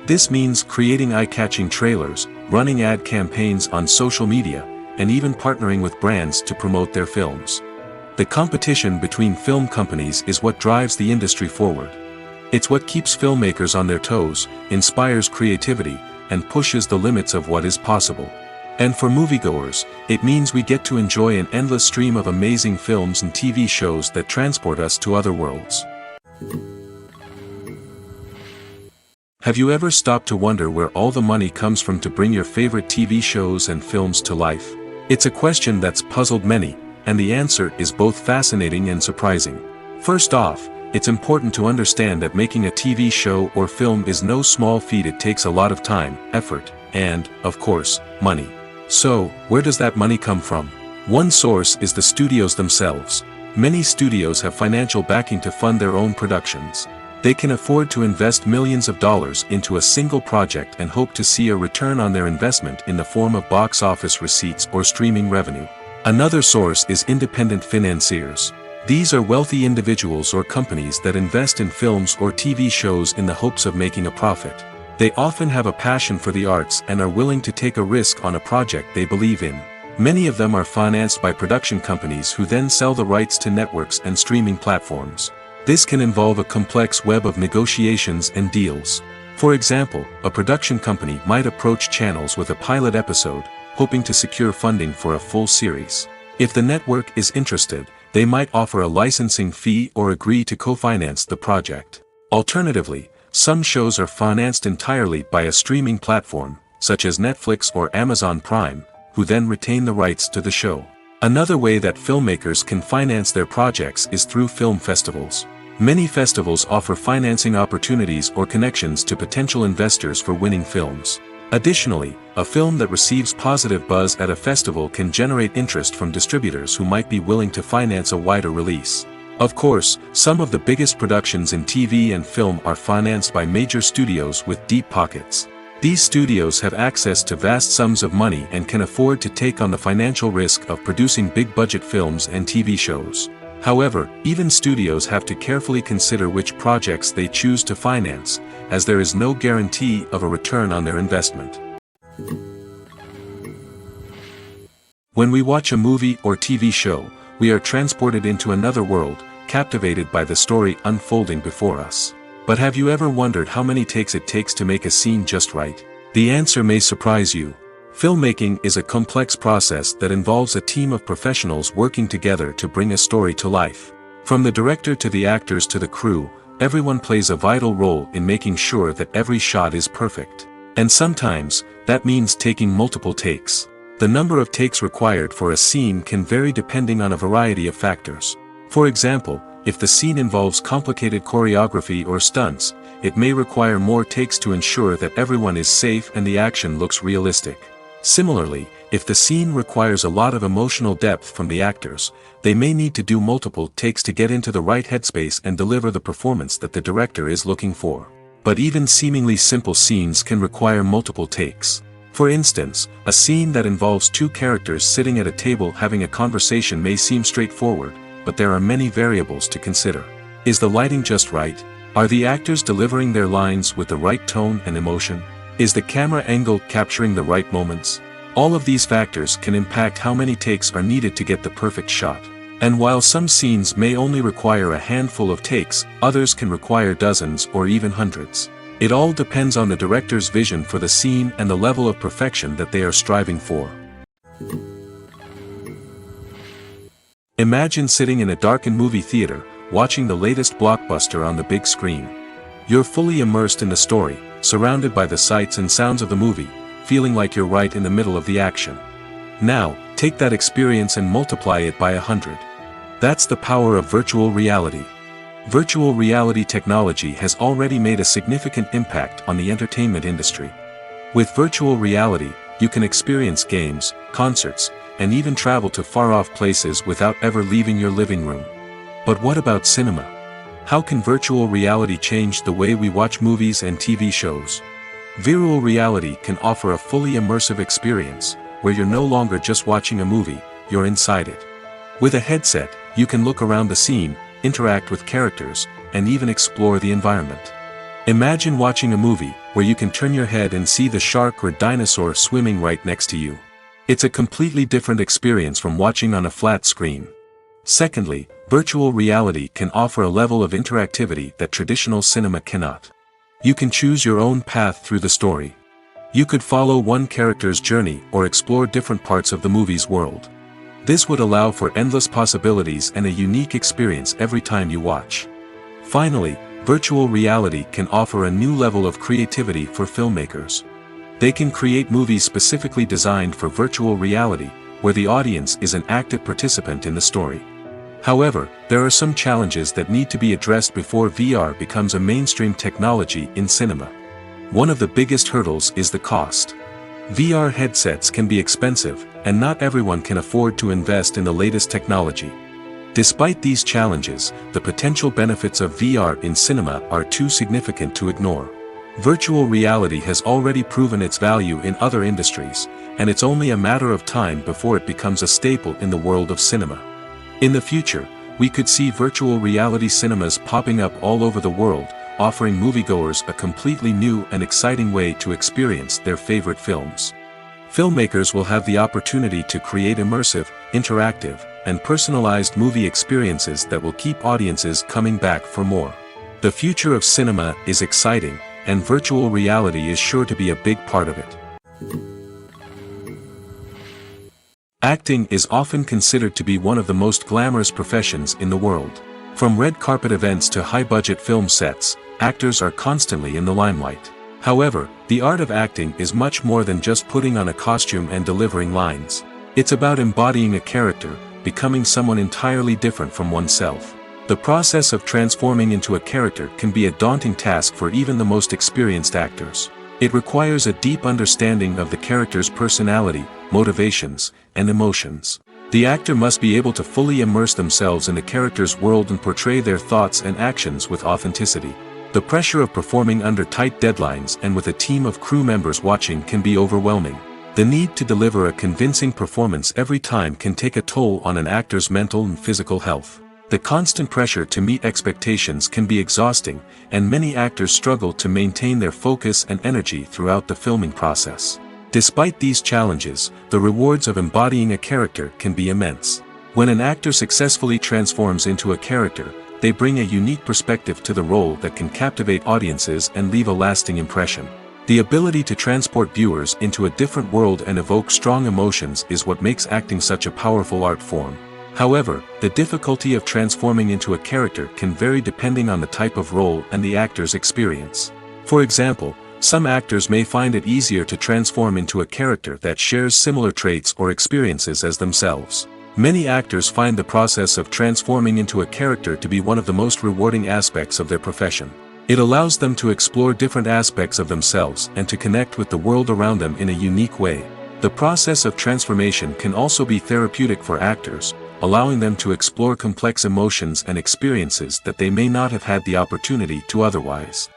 This means creating eye-catching trailers, running ad campaigns on social media, and even partnering with brands to promote their films. The competition between film companies is what drives the industry forward. It's what keeps filmmakers on their toes, inspires creativity, and pushes the limits of what is possible. And for moviegoers, it means we get to enjoy an endless stream of amazing films and TV shows that transport us to other worlds. Have you ever stopped to wonder where all the money comes from to bring your favorite TV shows and films to life? It's a question that's puzzled many, and the answer is both fascinating and surprising. First off, it's important to understand that making a TV show or film is no small feat. It takes a lot of time, effort, and, of course, money. So, where does that money come from? One source is the studios themselves. Many studios have financial backing to fund their own productions. They can afford to invest millions of dollars into a single project and hope to see a return on their investment in the form of box office receipts or streaming revenue. Another source is independent financiers. These are wealthy individuals or companies that invest in films or TV shows in the hopes of making a profit. They often have a passion for the arts and are willing to take a risk on a project they believe in. Many of them are financed by production companies who then sell the rights to networks and streaming platforms. This can involve a complex web of negotiations and deals. For example, a production company might approach channels with a pilot episode, hoping to secure funding for a full series. If the network is interested, they might offer a licensing fee or agree to co-finance the project. Alternatively, some shows are financed entirely by a streaming platform, such as Netflix or Amazon Prime, who then retain the rights to the show. Another way that filmmakers can finance their projects is through film festivals. Many festivals offer financing opportunities or connections to potential investors for winning films. Additionally, a film that receives positive buzz at a festival can generate interest from distributors who might be willing to finance a wider release. Of course, some of the biggest productions in TV and film are financed by major studios with deep pockets. These studios have access to vast sums of money and can afford to take on the financial risk of producing big-budget films and TV shows. However, even studios have to carefully consider which projects they choose to finance, as there is no guarantee of a return on their investment. When we watch a movie or TV show, we are transported into another world, captivated by the story unfolding before us. But have you ever wondered how many takes it takes to make a scene just right? The answer may surprise you. Filmmaking is a complex process that involves a team of professionals working together to bring a story to life. From the director to the actors to the crew, everyone plays a vital role in making sure that every shot is perfect. And sometimes, that means taking multiple takes. The number of takes required for a scene can vary depending on a variety of factors. For example, if the scene involves complicated choreography or stunts, it may require more takes to ensure that everyone is safe and the action looks realistic. Similarly, if the scene requires a lot of emotional depth from the actors, they may need to do multiple takes to get into the right headspace and deliver the performance that the director is looking for. But even seemingly simple scenes can require multiple takes. For instance, a scene that involves two characters sitting at a table having a conversation may seem straightforward, but there are many variables to consider. Is the lighting just right? Are the actors delivering their lines with the right tone and emotion? Is the camera angle capturing the right moments? All of these factors can impact how many takes are needed to get the perfect shot. And while some scenes may only require a handful of takes, others can require dozens or even hundreds. It all depends on the director's vision for the scene and the level of perfection that they are striving for. Imagine sitting in a darkened movie theater, watching the latest blockbuster on the big screen. You're fully immersed in the story, surrounded by the sights and sounds of the movie, feeling like you're right in the middle of the action. Now, take that experience and multiply it by 100. That's the power of virtual reality. Virtual reality technology has already made a significant impact on the entertainment industry. With virtual reality, you can experience games, concerts, and even travel to far-off places without ever leaving your living room. But what about cinema? How can virtual reality change the way we watch movies and TV shows? Virtual reality can offer a fully immersive experience, where you're no longer just watching a movie, you're inside it. With a headset, you can look around the scene, interact with characters, and even explore the environment. Imagine watching a movie, where you can turn your head and see the shark or dinosaur swimming right next to you. It's a completely different experience from watching on a flat screen. Secondly, virtual reality can offer a level of interactivity that traditional cinema cannot. You can choose your own path through the story. You could follow one character's journey or explore different parts of the movie's world. This would allow for endless possibilities and a unique experience every time you watch. Finally, virtual reality can offer a new level of creativity for filmmakers. They can create movies specifically designed for virtual reality, where the audience is an active participant in the story. However, there are some challenges that need to be addressed before VR becomes a mainstream technology in cinema. One of the biggest hurdles is the cost. VR headsets can be expensive, and not everyone can afford to invest in the latest technology. Despite these challenges, the potential benefits of VR in cinema are too significant to ignore. Virtual reality has already proven its value in other industries, and it's only a matter of time before it becomes a staple in the world of cinema. In the future, we could see virtual reality cinemas popping up all over the world, offering moviegoers a completely new and exciting way to experience their favorite films. Filmmakers will have the opportunity to create immersive, interactive, and personalized movie experiences that will keep audiences coming back for more. The future of cinema is exciting, and virtual reality is sure to be a big part of it. Acting is often considered to be one of the most glamorous professions in the world. From red carpet events to high-budget film sets, actors are constantly in the limelight. However, the art of acting is much more than just putting on a costume and delivering lines. It's about embodying a character, becoming someone entirely different from oneself. The process of transforming into a character can be a daunting task for even the most experienced actors. It requires a deep understanding of the character's personality, motivations, and emotions. The actor must be able to fully immerse themselves in the character's world and portray their thoughts and actions with authenticity. The pressure of performing under tight deadlines and with a team of crew members watching can be overwhelming. The need to deliver a convincing performance every time can take a toll on an actor's mental and physical health. The constant pressure to meet expectations can be exhausting, and many actors struggle to maintain their focus and energy throughout the filming process. Despite these challenges, the rewards of embodying a character can be immense. When an actor successfully transforms into a character, they bring a unique perspective to the role that can captivate audiences and leave a lasting impression. The ability to transport viewers into a different world and evoke strong emotions is what makes acting such a powerful art form. However, the difficulty of transforming into a character can vary depending on the type of role and the actor's experience. For example, some actors may find it easier to transform into a character that shares similar traits or experiences as themselves. Many actors find the process of transforming into a character to be one of the most rewarding aspects of their profession. It allows them to explore different aspects of themselves and to connect with the world around them in a unique way. The process of transformation can also be therapeutic for actors, allowing them to explore complex emotions and experiences that they may not have had the opportunity to otherwise.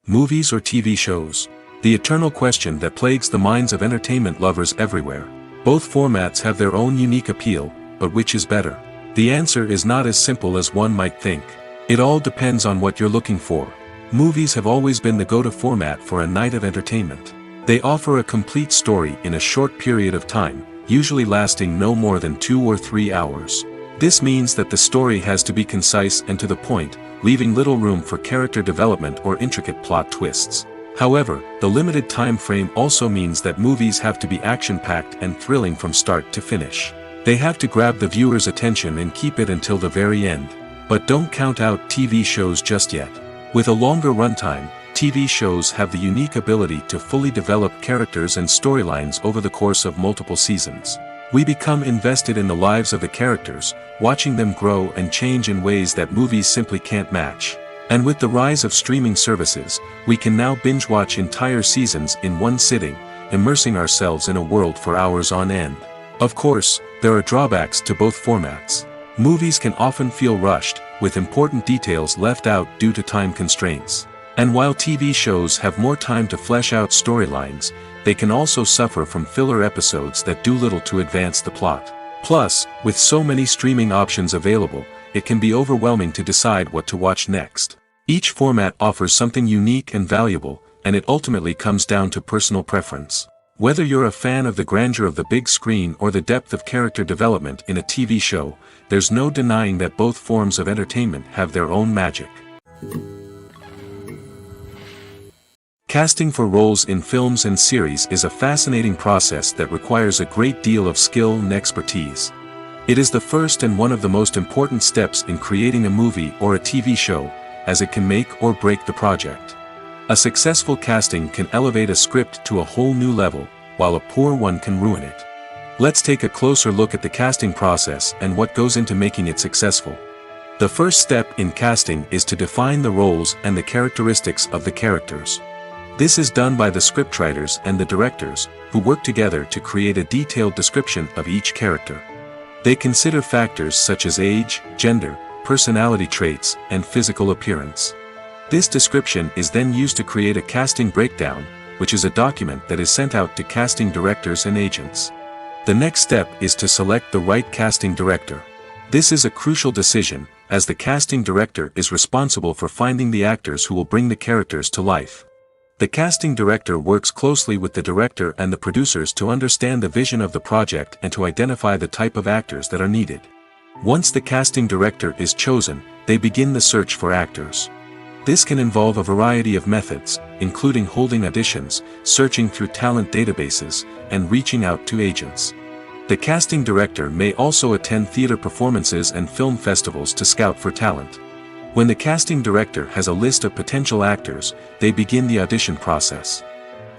Movies or TV shows? The eternal question that plagues the minds of entertainment lovers everywhere. Both formats have their own unique appeal, but which is better? The answer is not as simple as one might think. It all depends on what you're looking for. Movies have always been the go-to format for a night of entertainment. They offer a complete story in a short period of time, usually lasting no more than 2 or 3 hours. This means that the story has to be concise and to the point, leaving little room for character development or intricate plot twists. However, the limited time frame also means that movies have to be action-packed and thrilling from start to finish. They have to grab the viewer's attention and keep it until the very end. But don't count out TV shows just yet. With a longer runtime, TV shows have the unique ability to fully develop characters and storylines over the course of multiple seasons. We become invested in the lives of the characters, watching them grow and change in ways that movies simply can't match. And with the rise of streaming services, we can now binge-watch entire seasons in one sitting, immersing ourselves in a world for hours on end. Of course, there are drawbacks to both formats. Movies can often feel rushed, with important details left out due to time constraints. And while TV shows have more time to flesh out storylines, they can also suffer from filler episodes that do little to advance the plot. Plus, with so many streaming options available, it can be overwhelming to decide what to watch next. Each format offers something unique and valuable, and it ultimately comes down to personal preference. Whether you're a fan of the grandeur of the big screen or the depth of character development in a TV show, there's no denying that both forms of entertainment have their own magic. Casting for roles in films and series is a fascinating process that requires a great deal of skill and expertise. It is the first and one of the most important steps in creating a movie or a TV show, as it can make or break the project. A successful casting can elevate a script to a whole new level, while a poor one can ruin it. Let's take a closer look at the casting process and what goes into making it successful. The first step in casting is to define the roles and the characteristics of the characters. This is done by the scriptwriters and the directors, who work together to create a detailed description of each character. They consider factors such as age, gender, personality traits, and physical appearance. This description is then used to create a casting breakdown, which is a document that is sent out to casting directors and agents. The next step is to select the right casting director. This is a crucial decision, as the casting director is responsible for finding the actors who will bring the characters to life. The casting director works closely with the director and the producers to understand the vision of the project and to identify the type of actors that are needed. Once the casting director is chosen, they begin the search for actors. This can involve a variety of methods, including holding auditions, searching through talent databases, and reaching out to agents. The casting director may also attend theater performances and film festivals to scout for talent. When the casting director has a list of potential actors, they begin the audition process.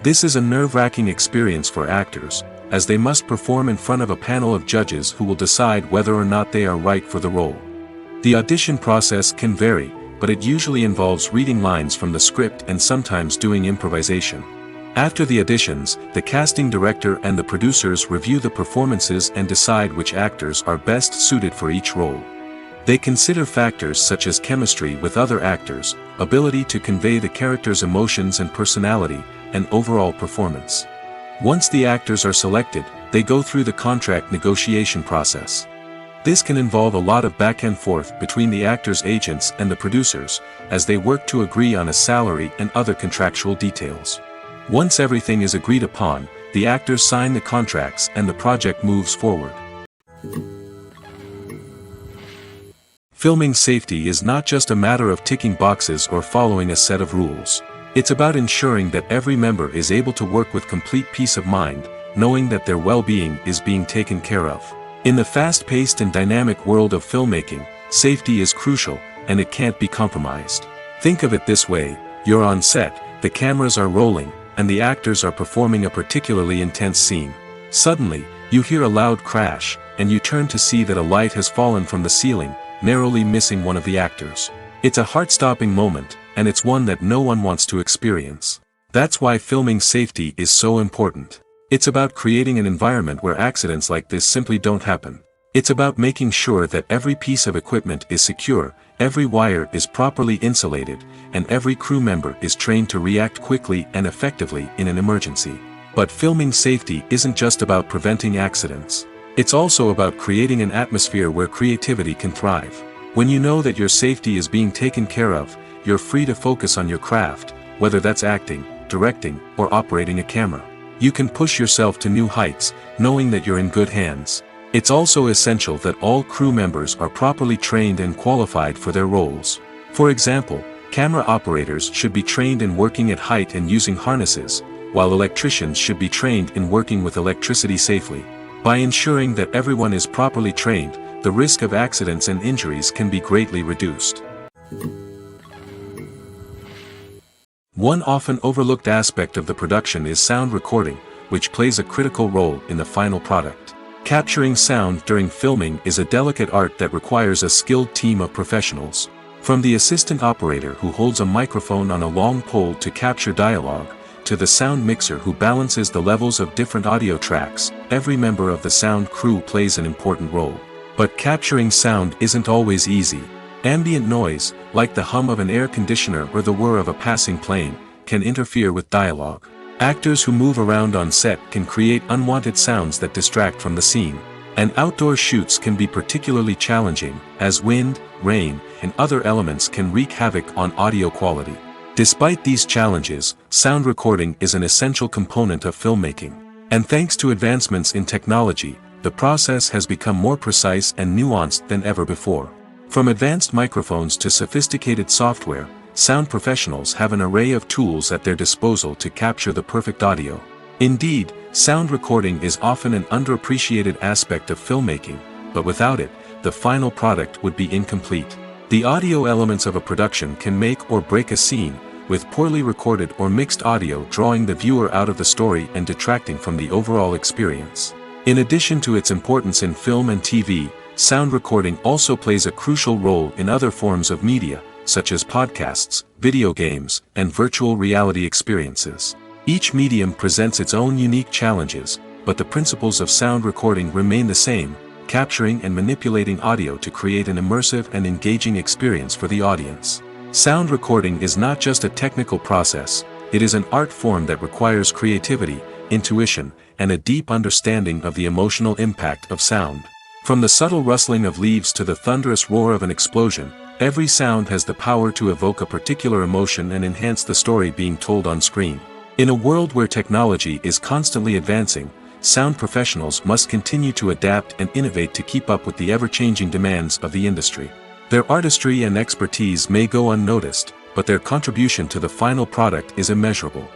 This is a nerve-wracking experience for actors, as they must perform in front of a panel of judges who will decide whether or not they are right for the role. The audition process can vary, but it usually involves reading lines from the script and sometimes doing improvisation. After the auditions, the casting director and the producers review the performances and decide which actors are best suited for each role. They consider factors such as chemistry with other actors, ability to convey the character's emotions and personality, and overall performance. Once the actors are selected, they go through the contract negotiation process. This can involve a lot of back and forth between the actors' agents and the producers, as they work to agree on a salary and other contractual details. Once everything is agreed upon, the actors sign the contracts and the project moves forward. Filming safety is not just a matter of ticking boxes or following a set of rules. It's about ensuring that every member is able to work with complete peace of mind, knowing that their well-being is being taken care of. In the fast-paced and dynamic world of filmmaking, safety is crucial, and it can't be compromised. Think of it this way: you're on set, the cameras are rolling, and the actors are performing a particularly intense scene. Suddenly, you hear a loud crash, and you turn to see that a light has fallen from the ceiling, narrowly missing one of the actors. It's a heart-stopping moment, and it's one that no one wants to experience. That's why filming safety is so important. It's about creating an environment where accidents like this simply don't happen. It's about making sure that every piece of equipment is secure, every wire is properly insulated, and every crew member is trained to react quickly and effectively in an emergency. But filming safety isn't just about preventing accidents. It's also about creating an atmosphere where creativity can thrive. When you know that your safety is being taken care of, you're free to focus on your craft, whether that's acting, directing, or operating a camera. You can push yourself to new heights, knowing that you're in good hands. It's also essential that all crew members are properly trained and qualified for their roles. For example, camera operators should be trained in working at height and using harnesses, while electricians should be trained in working with electricity safely. By ensuring that everyone is properly trained, the risk of accidents and injuries can be greatly reduced. One often overlooked aspect of the production is sound recording, which plays a critical role in the final product. Capturing sound during filming is a delicate art that requires a skilled team of professionals. From the assistant operator who holds a microphone on a long pole to capture dialogue, to the sound mixer who balances the levels of different audio tracks, every member of the sound crew plays an important role. But capturing sound isn't always easy. Ambient noise, like the hum of an air conditioner or the whir of a passing plane, can interfere with dialogue. Actors who move around on set can create unwanted sounds that distract from the scene. And outdoor shoots can be particularly challenging, as wind, rain, and other elements can wreak havoc on audio quality. Despite these challenges, sound recording is an essential component of filmmaking. And thanks to advancements in technology, the process has become more precise and nuanced than ever before. From advanced microphones to sophisticated software, sound professionals have an array of tools at their disposal to capture the perfect audio. Indeed, sound recording is often an underappreciated aspect of filmmaking, but without it, the final product would be incomplete. The audio elements of a production can make or break a scene, with poorly recorded or mixed audio drawing the viewer out of the story and detracting from the overall experience. In addition to its importance in film and TV, sound recording also plays a crucial role in other forms of media, such as podcasts, video games, and virtual reality experiences. Each medium presents its own unique challenges, but the principles of sound recording remain the same: capturing and manipulating audio to create an immersive and engaging experience for the audience. Sound recording is not just a technical process, it is an art form that requires creativity, intuition, and a deep understanding of the emotional impact of sound. From the subtle rustling of leaves to the thunderous roar of an explosion, every sound has the power to evoke a particular emotion and enhance the story being told on screen. In a world where technology is constantly advancing, sound professionals must continue to adapt and innovate to keep up with the ever-changing demands of the industry. Their artistry and expertise may go unnoticed, but their contribution to the final product is immeasurable.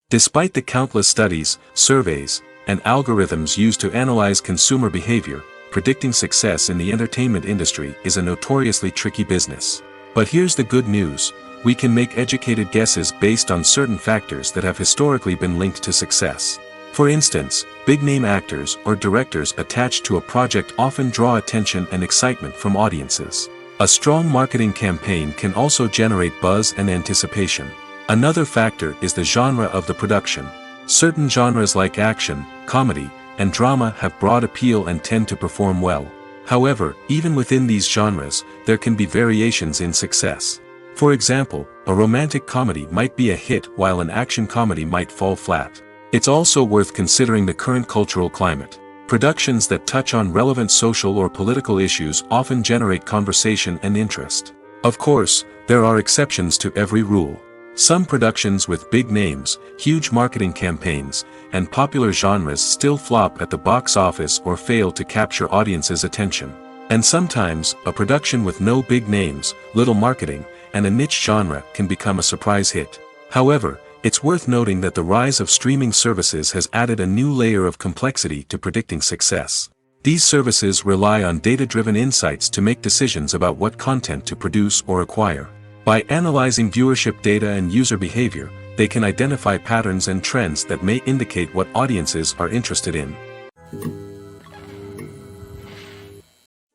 Despite the countless studies, surveys, and algorithms used to analyze consumer behavior, predicting success in the entertainment industry is a notoriously tricky business. But here's the good news: we can make educated guesses based on certain factors that have historically been linked to success. For instance, big-name actors or directors attached to a project often draw attention and excitement from audiences. A strong marketing campaign can also generate buzz and anticipation. Another factor is the genre of the production. Certain genres like action, comedy, and drama have broad appeal and tend to perform well. However, even within these genres, there can be variations in success. For example, a romantic comedy might be a hit while an action comedy might fall flat. It's also worth considering the current cultural climate. Productions that touch on relevant social or political issues often generate conversation and interest. Of course, there are exceptions to every rule. Some productions with big names, huge marketing campaigns, and popular genres still flop at the box office or fail to capture audiences' attention. And sometimes, a production with no big names, little marketing, and a niche genre can become a surprise hit. However, it's worth noting that the rise of streaming services has added a new layer of complexity to predicting success. These services rely on data-driven insights to make decisions about what content to produce or acquire. By analyzing viewership data and user behavior, they can identify patterns and trends that may indicate what audiences are interested in.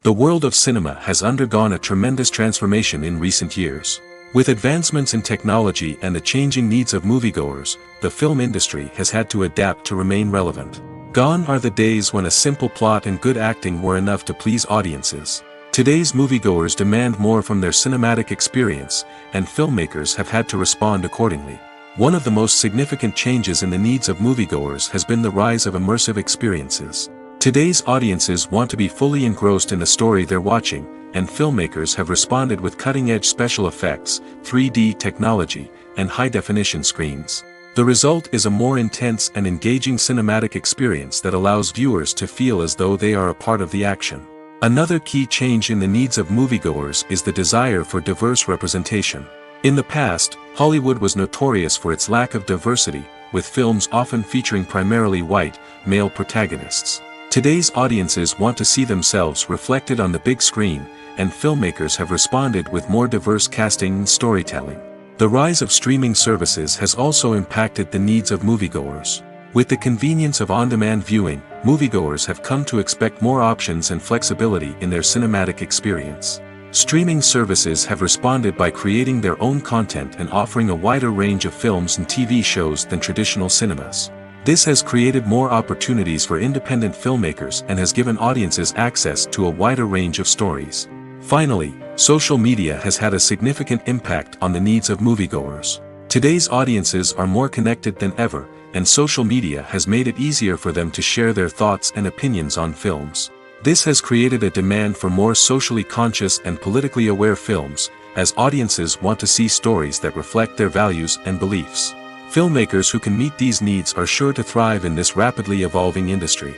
The world of cinema has undergone a tremendous transformation in recent years. With advancements in technology and the changing needs of moviegoers, the film industry has had to adapt to remain relevant. Gone are the days when a simple plot and good acting were enough to please audiences. Today's moviegoers demand more from their cinematic experience, and filmmakers have had to respond accordingly. One of the most significant changes in the needs of moviegoers has been the rise of immersive experiences. Today's audiences want to be fully engrossed in the story they're watching, and filmmakers have responded with cutting-edge special effects, 3D technology, and high-definition screens. The result is a more intense and engaging cinematic experience that allows viewers to feel as though they are a part of the action. Another key change in the needs of moviegoers is the desire for diverse representation. In the past, Hollywood was notorious for its lack of diversity, with films often featuring primarily white, male protagonists. Today's audiences want to see themselves reflected on the big screen, and filmmakers have responded with more diverse casting and storytelling. The rise of streaming services has also impacted the needs of moviegoers. With the convenience of on-demand viewing, moviegoers have come to expect more options and flexibility in their cinematic experience. Streaming services have responded by creating their own content and offering a wider range of films and TV shows than traditional cinemas. This has created more opportunities for independent filmmakers and has given audiences access to a wider range of stories. Finally, social media has had a significant impact on the needs of moviegoers. Today's audiences are more connected than ever, and social media has made it easier for them to share their thoughts and opinions on films. This has created a demand for more socially conscious and politically aware films, as audiences want to see stories that reflect their values and beliefs. Filmmakers who can meet these needs are sure to thrive in this rapidly evolving industry.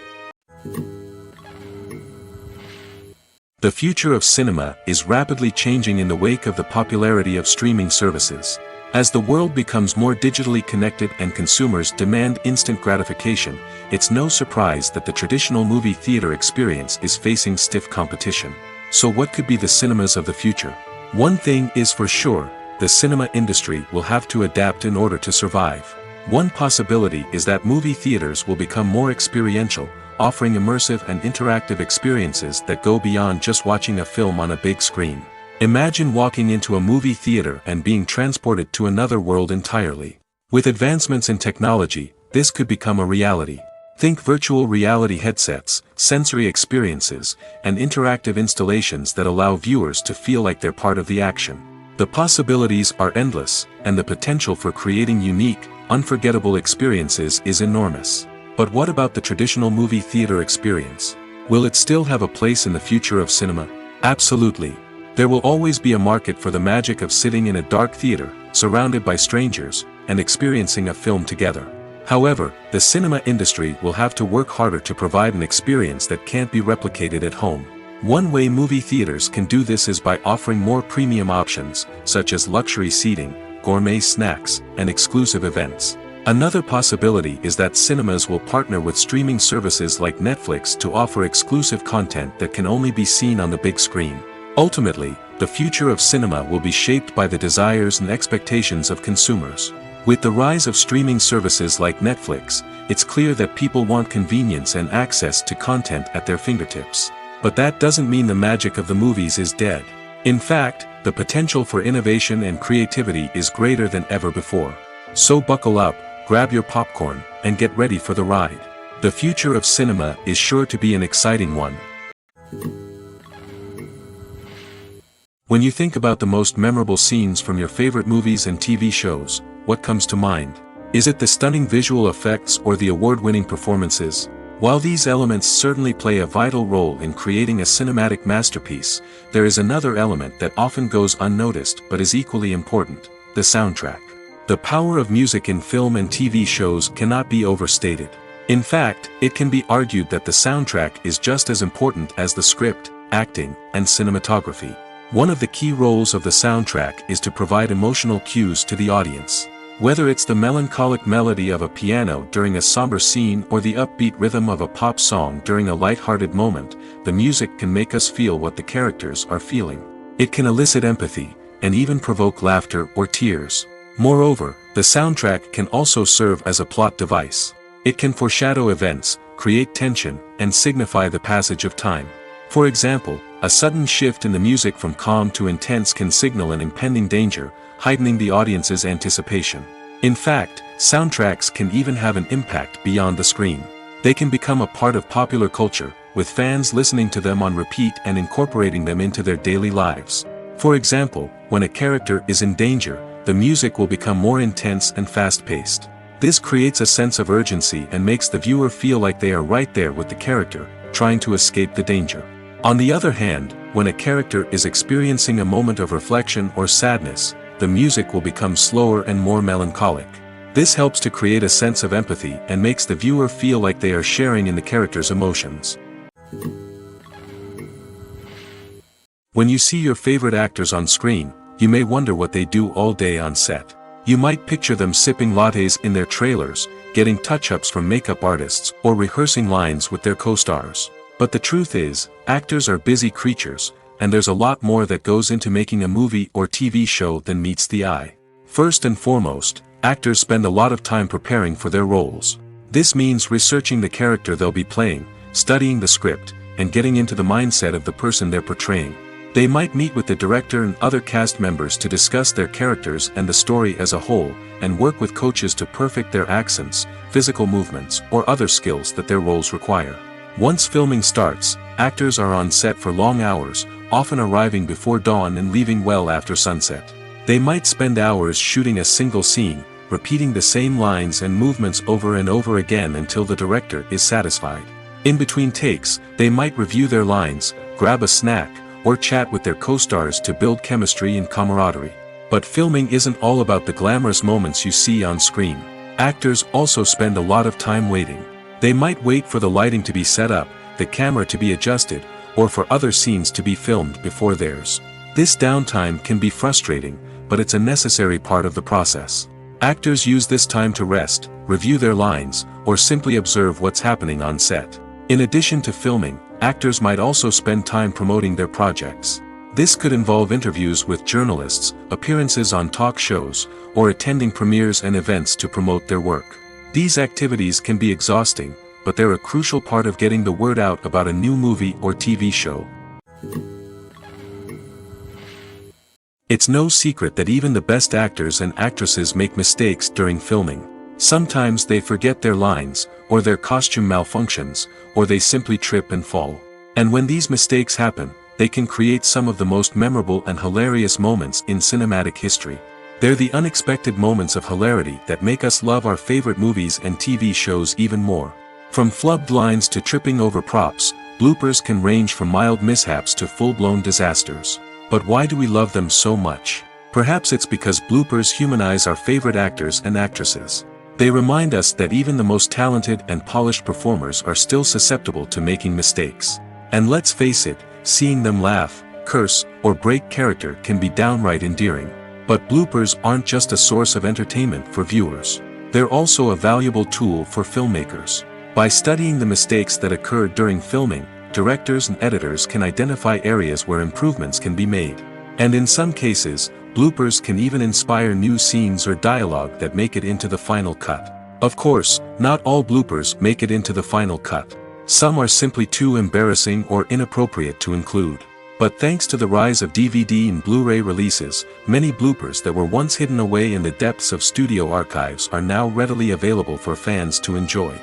The future of cinema is rapidly changing in the wake of the popularity of streaming services. As the world becomes more digitally connected and consumers demand instant gratification, it's no surprise that the traditional movie theater experience is facing stiff competition. So what could be the cinemas of the future? One thing is for sure, the cinema industry will have to adapt in order to survive. One possibility is that movie theaters will become more experiential, offering immersive and interactive experiences that go beyond just watching a film on a big screen. Imagine walking into a movie theater and being transported to another world entirely. With advancements in technology, this could become a reality. Think virtual reality headsets, sensory experiences, and interactive installations that allow viewers to feel like they're part of the action. The possibilities are endless, and the potential for creating unique, unforgettable experiences is enormous. But what about the traditional movie theater experience? Will it still have a place in the future of cinema? Absolutely. There will always be a market for the magic of sitting in a dark theater, surrounded by strangers, and experiencing a film together. However, the cinema industry will have to work harder to provide an experience that can't be replicated at home. One way movie theaters can do this is by offering more premium options, such as luxury seating, gourmet snacks, and exclusive events. Another possibility is that cinemas will partner with streaming services like Netflix to offer exclusive content that can only be seen on the big screen. Ultimately, the future of cinema will be shaped by the desires and expectations of consumers. With the rise of streaming services like Netflix, it's clear that people want convenience and access to content at their fingertips. But that doesn't mean the magic of the movies is dead. In fact, the potential for innovation and creativity is greater than ever before. So buckle up, grab your popcorn, and get ready for the ride. The future of cinema is sure to be an exciting one. When you think about the most memorable scenes from your favorite movies and TV shows, what comes to mind? Is it the stunning visual effects or the award-winning performances? While these elements certainly play a vital role in creating a cinematic masterpiece, there is another element that often goes unnoticed but is equally important: the soundtrack. The power of music in film and TV shows cannot be overstated. In fact, it can be argued that the soundtrack is just as important as the script, acting, and cinematography. One of the key roles of the soundtrack is to provide emotional cues to the audience. Whether it's the melancholic melody of a piano during a somber scene or the upbeat rhythm of a pop song during a light-hearted moment, the music can make us feel what the characters are feeling. It can elicit empathy, and even provoke laughter or tears. Moreover, the soundtrack can also serve as a plot device. It can foreshadow events, create tension, and signify the passage of time. For example, a sudden shift in the music from calm to intense can signal an impending danger, heightening the audience's anticipation. In fact, soundtracks can even have an impact beyond the screen. They can become a part of popular culture, with fans listening to them on repeat and incorporating them into their daily lives. For example, when a character is in danger, the music will become more intense and fast-paced. This creates a sense of urgency and makes the viewer feel like they are right there with the character, trying to escape the danger. On the other hand, when a character is experiencing a moment of reflection or sadness, the music will become slower and more melancholic. This helps to create a sense of empathy and makes the viewer feel like they are sharing in the character's emotions. When you see your favorite actors on screen, you may wonder what they do all day on set. You might picture them sipping lattes in their trailers, getting touch-ups from makeup artists, or rehearsing lines with their co-stars. But the truth is, actors are busy creatures, and there's a lot more that goes into making a movie or TV show than meets the eye. First and foremost, actors spend a lot of time preparing for their roles. This means researching the character they'll be playing, studying the script, and getting into the mindset of the person they're portraying. They might meet with the director and other cast members to discuss their characters and the story as a whole, and work with coaches to perfect their accents, physical movements, or other skills that their roles require. Once filming starts, actors are on set for long hours, often arriving before dawn and leaving well after sunset. They might spend hours shooting a single scene, repeating the same lines and movements over and over again until the director is satisfied. In between takes, they might review their lines, grab a snack, or chat with their co-stars to build chemistry and camaraderie. But filming isn't all about the glamorous moments you see on screen. Actors also spend a lot of time waiting. They might wait for the lighting to be set up, the camera to be adjusted, or for other scenes to be filmed before theirs. This downtime can be frustrating, but it's a necessary part of the process. Actors use this time to rest, review their lines, or simply observe what's happening on set. In addition to filming, actors might also spend time promoting their projects. This could involve interviews with journalists, appearances on talk shows, or attending premieres and events to promote their work. These activities can be exhausting, but they're a crucial part of getting the word out about a new movie or TV show. It's no secret that even the best actors and actresses make mistakes during filming. Sometimes they forget their lines, or their costume malfunctions, or they simply trip and fall. And when these mistakes happen, they can create some of the most memorable and hilarious moments in cinematic history. They're the unexpected moments of hilarity that make us love our favorite movies and TV shows even more. From flubbed lines to tripping over props, bloopers can range from mild mishaps to full-blown disasters. But why do we love them so much? Perhaps it's because bloopers humanize our favorite actors and actresses. They remind us that even the most talented and polished performers are still susceptible to making mistakes. And let's face it, seeing them laugh, curse, or break character can be downright endearing. But bloopers aren't just a source of entertainment for viewers. They're also a valuable tool for filmmakers. By studying the mistakes that occurred during filming, directors and editors can identify areas where improvements can be made. And in some cases, bloopers can even inspire new scenes or dialogue that make it into the final cut. Of course, not all bloopers make it into the final cut. Some are simply too embarrassing or inappropriate to include. But thanks to the rise of DVD and Blu-ray releases, many bloopers that were once hidden away in the depths of studio archives are now readily available for fans to enjoy.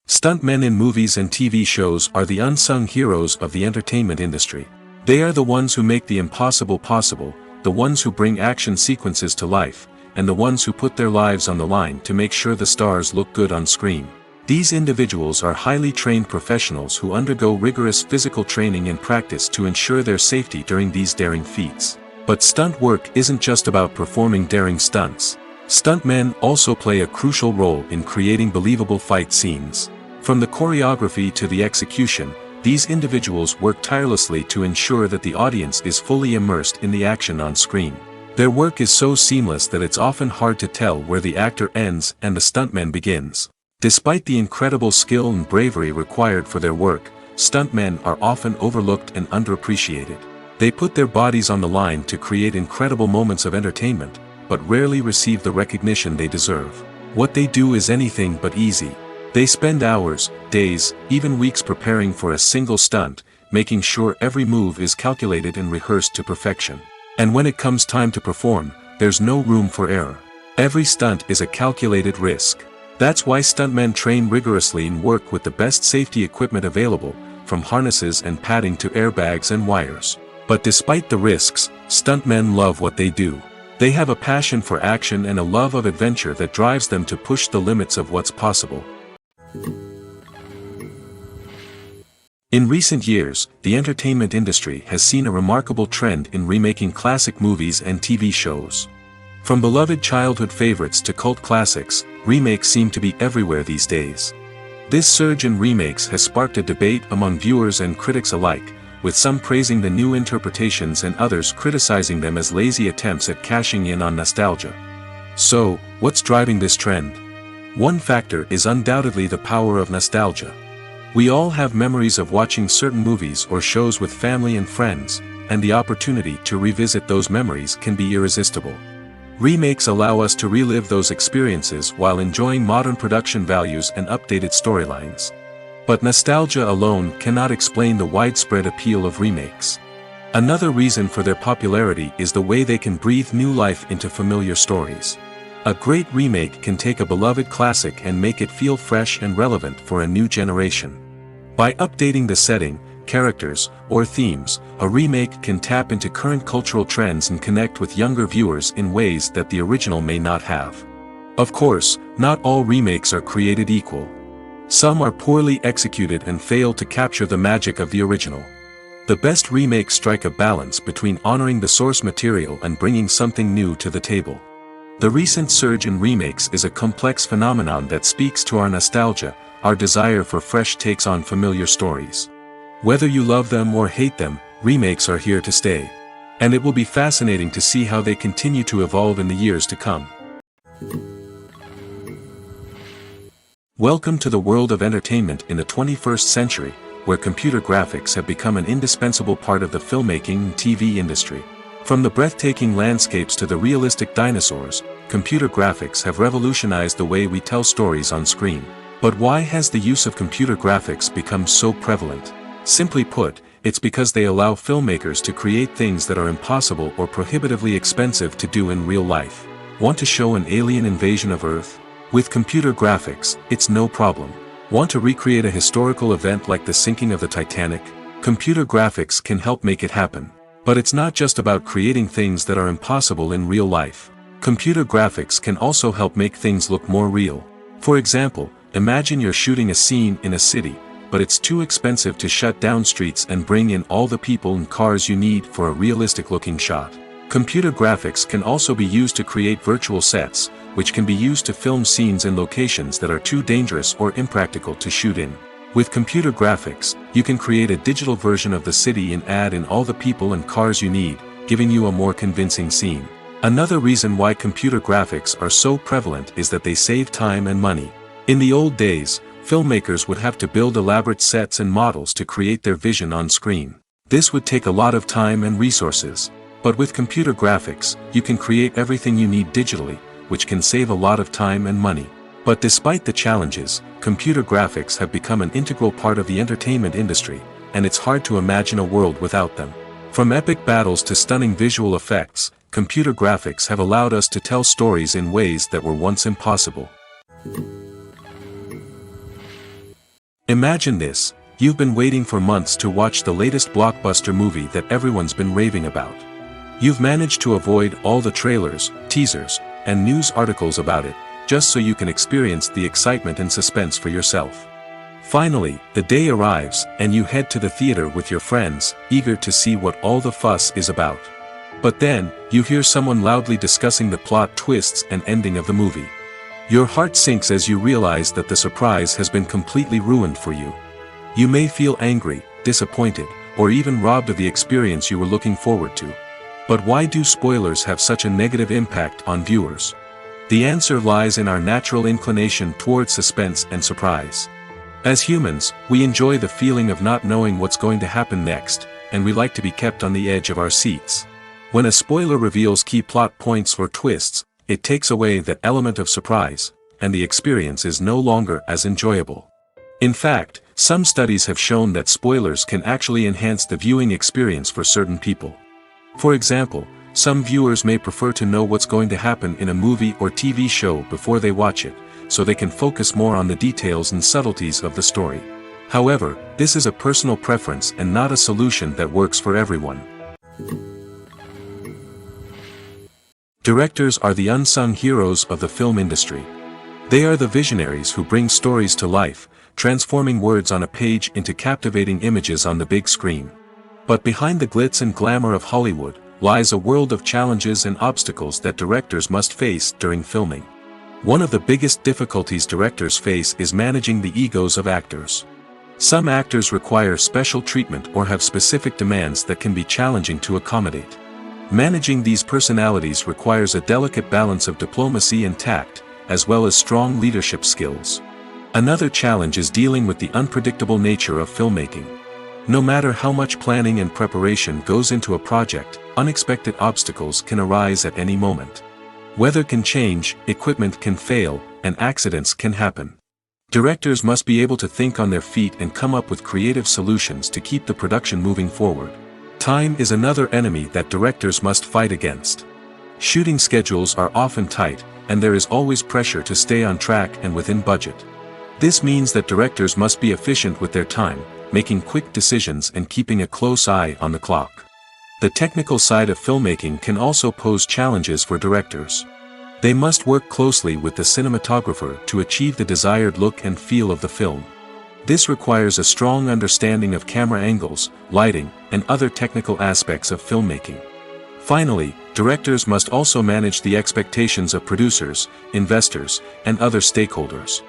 Stuntmen in movies and TV shows are the unsung heroes of the entertainment industry. They are the ones who make the impossible possible, the ones who bring action sequences to life, and the ones who put their lives on the line to make sure the stars look good on screen. These individuals are highly trained professionals who undergo rigorous physical training and practice to ensure their safety during these daring feats. But stunt work isn't just about performing daring stunts. Stuntmen also play a crucial role in creating believable fight scenes. From the choreography to the execution, these individuals work tirelessly to ensure that the audience is fully immersed in the action on screen. Their work is so seamless that it's often hard to tell where the actor ends and the stuntman begins. Despite the incredible skill and bravery required for their work, stuntmen are often overlooked and underappreciated. They put their bodies on the line to create incredible moments of entertainment, but rarely receive the recognition they deserve. What they do is anything but easy. They spend hours, days, even weeks preparing for a single stunt, making sure every move is calculated and rehearsed to perfection. And when it comes time to perform, there's no room for error. Every stunt is a calculated risk. That's why stuntmen train rigorously and work with the best safety equipment available, from harnesses and padding to airbags and wires. But despite the risks, stuntmen love what they do. They have a passion for action and a love of adventure that drives them to push the limits of what's possible. In recent years, the entertainment industry has seen a remarkable trend in remaking classic movies and TV shows. From beloved childhood favorites to cult classics, remakes seem to be everywhere these days. This surge in remakes has sparked a debate among viewers and critics alike, with some praising the new interpretations and others criticizing them as lazy attempts at cashing in on nostalgia. So, what's driving this trend? One factor is undoubtedly the power of nostalgia. We all have memories of watching certain movies or shows with family and friends, and the opportunity to revisit those memories can be irresistible. Remakes allow us to relive those experiences while enjoying modern production values and updated storylines. But nostalgia alone cannot explain the widespread appeal of remakes. Another reason for their popularity is the way they can breathe new life into familiar stories. A great remake can take a beloved classic and make it feel fresh and relevant for a new generation. By updating the setting, characters, or themes, a remake can tap into current cultural trends and connect with younger viewers in ways that the original may not have. Of course, not all remakes are created equal. Some are poorly executed and fail to capture the magic of the original. The best remakes strike a balance between honoring the source material and bringing something new to the table. The recent surge in remakes is a complex phenomenon that speaks to our nostalgia, our desire for fresh takes on familiar stories. Whether you love them or hate them, remakes are here to stay. And it will be fascinating to see how they continue to evolve in the years to come. Welcome to the world of entertainment in the 21st century, where computer graphics have become an indispensable part of the filmmaking and TV industry. From the breathtaking landscapes to the realistic dinosaurs, computer graphics have revolutionized the way we tell stories on screen. But why has the use of computer graphics become so prevalent? Simply put, it's because they allow filmmakers to create things that are impossible or prohibitively expensive to do in real life. Want to show an alien invasion of Earth? With computer graphics, it's no problem. Want to recreate a historical event like the sinking of the Titanic? Computer graphics can help make it happen. But it's not just about creating things that are impossible in real life. Computer graphics can also help make things look more real. For example, imagine you're shooting a scene in a city, but it's too expensive to shut down streets and bring in all the people and cars you need for a realistic-looking shot. Computer graphics can also be used to create virtual sets, which can be used to film scenes in locations that are too dangerous or impractical to shoot in. With computer graphics, you can create a digital version of the city and add in all the people and cars you need, giving you a more convincing scene. Another reason why computer graphics are so prevalent is that they save time and money. In the old days, filmmakers would have to build elaborate sets and models to create their vision on screen. This would take a lot of time and resources. But with computer graphics, you can create everything you need digitally, which can save a lot of time and money. But despite the challenges, computer graphics have become an integral part of the entertainment industry, and it's hard to imagine a world without them. From epic battles to stunning visual effects, computer graphics have allowed us to tell stories in ways that were once impossible. Imagine this: you've been waiting for months to watch the latest blockbuster movie that everyone's been raving about. You've managed to avoid all the trailers, teasers, and news articles about it, just so you can experience the excitement and suspense for yourself. Finally, the day arrives, and you head to the theater with your friends, eager to see what all the fuss is about. But then, you hear someone loudly discussing the plot twists and ending of the movie. Your heart sinks as you realize that the surprise has been completely ruined for you. You may feel angry, disappointed, or even robbed of the experience you were looking forward to. But why do spoilers have such a negative impact on viewers? The answer lies in our natural inclination toward suspense and surprise. As humans, we enjoy the feeling of not knowing what's going to happen next, and we like to be kept on the edge of our seats. When a spoiler reveals key plot points or twists, it takes away that element of surprise, and the experience is no longer as enjoyable. In fact, some studies have shown that spoilers can actually enhance the viewing experience for certain people. For example, some viewers may prefer to know what's going to happen in a movie or TV show before they watch it, so they can focus more on the details and subtleties of the story. However, this is a personal preference and not a solution that works for everyone. Directors are the unsung heroes of the film industry. They are the visionaries who bring stories to life, transforming words on a page into captivating images on the big screen. But behind the glitz and glamour of Hollywood, lies a world of challenges and obstacles that directors must face during filming. One of the biggest difficulties directors face is managing the egos of actors. Some actors require special treatment or have specific demands that can be challenging to accommodate. Managing these personalities requires a delicate balance of diplomacy and tact, as well as strong leadership skills. Another challenge is dealing with the unpredictable nature of filmmaking. No matter how much planning and preparation goes into a project, unexpected obstacles can arise at any moment. Weather can change, equipment can fail, and accidents can happen. Directors must be able to think on their feet and come up with creative solutions to keep the production moving forward. Time is another enemy that directors must fight against. Shooting schedules are often tight, and there is always pressure to stay on track and within budget. This means that directors must be efficient with their time, making quick decisions and keeping a close eye on the clock. The technical side of filmmaking can also pose challenges for directors. They must work closely with the cinematographer to achieve the desired look and feel of the film. This requires a strong understanding of camera angles, lighting, and other technical aspects of filmmaking. Finally, directors must also manage the expectations of producers, investors, and other stakeholders.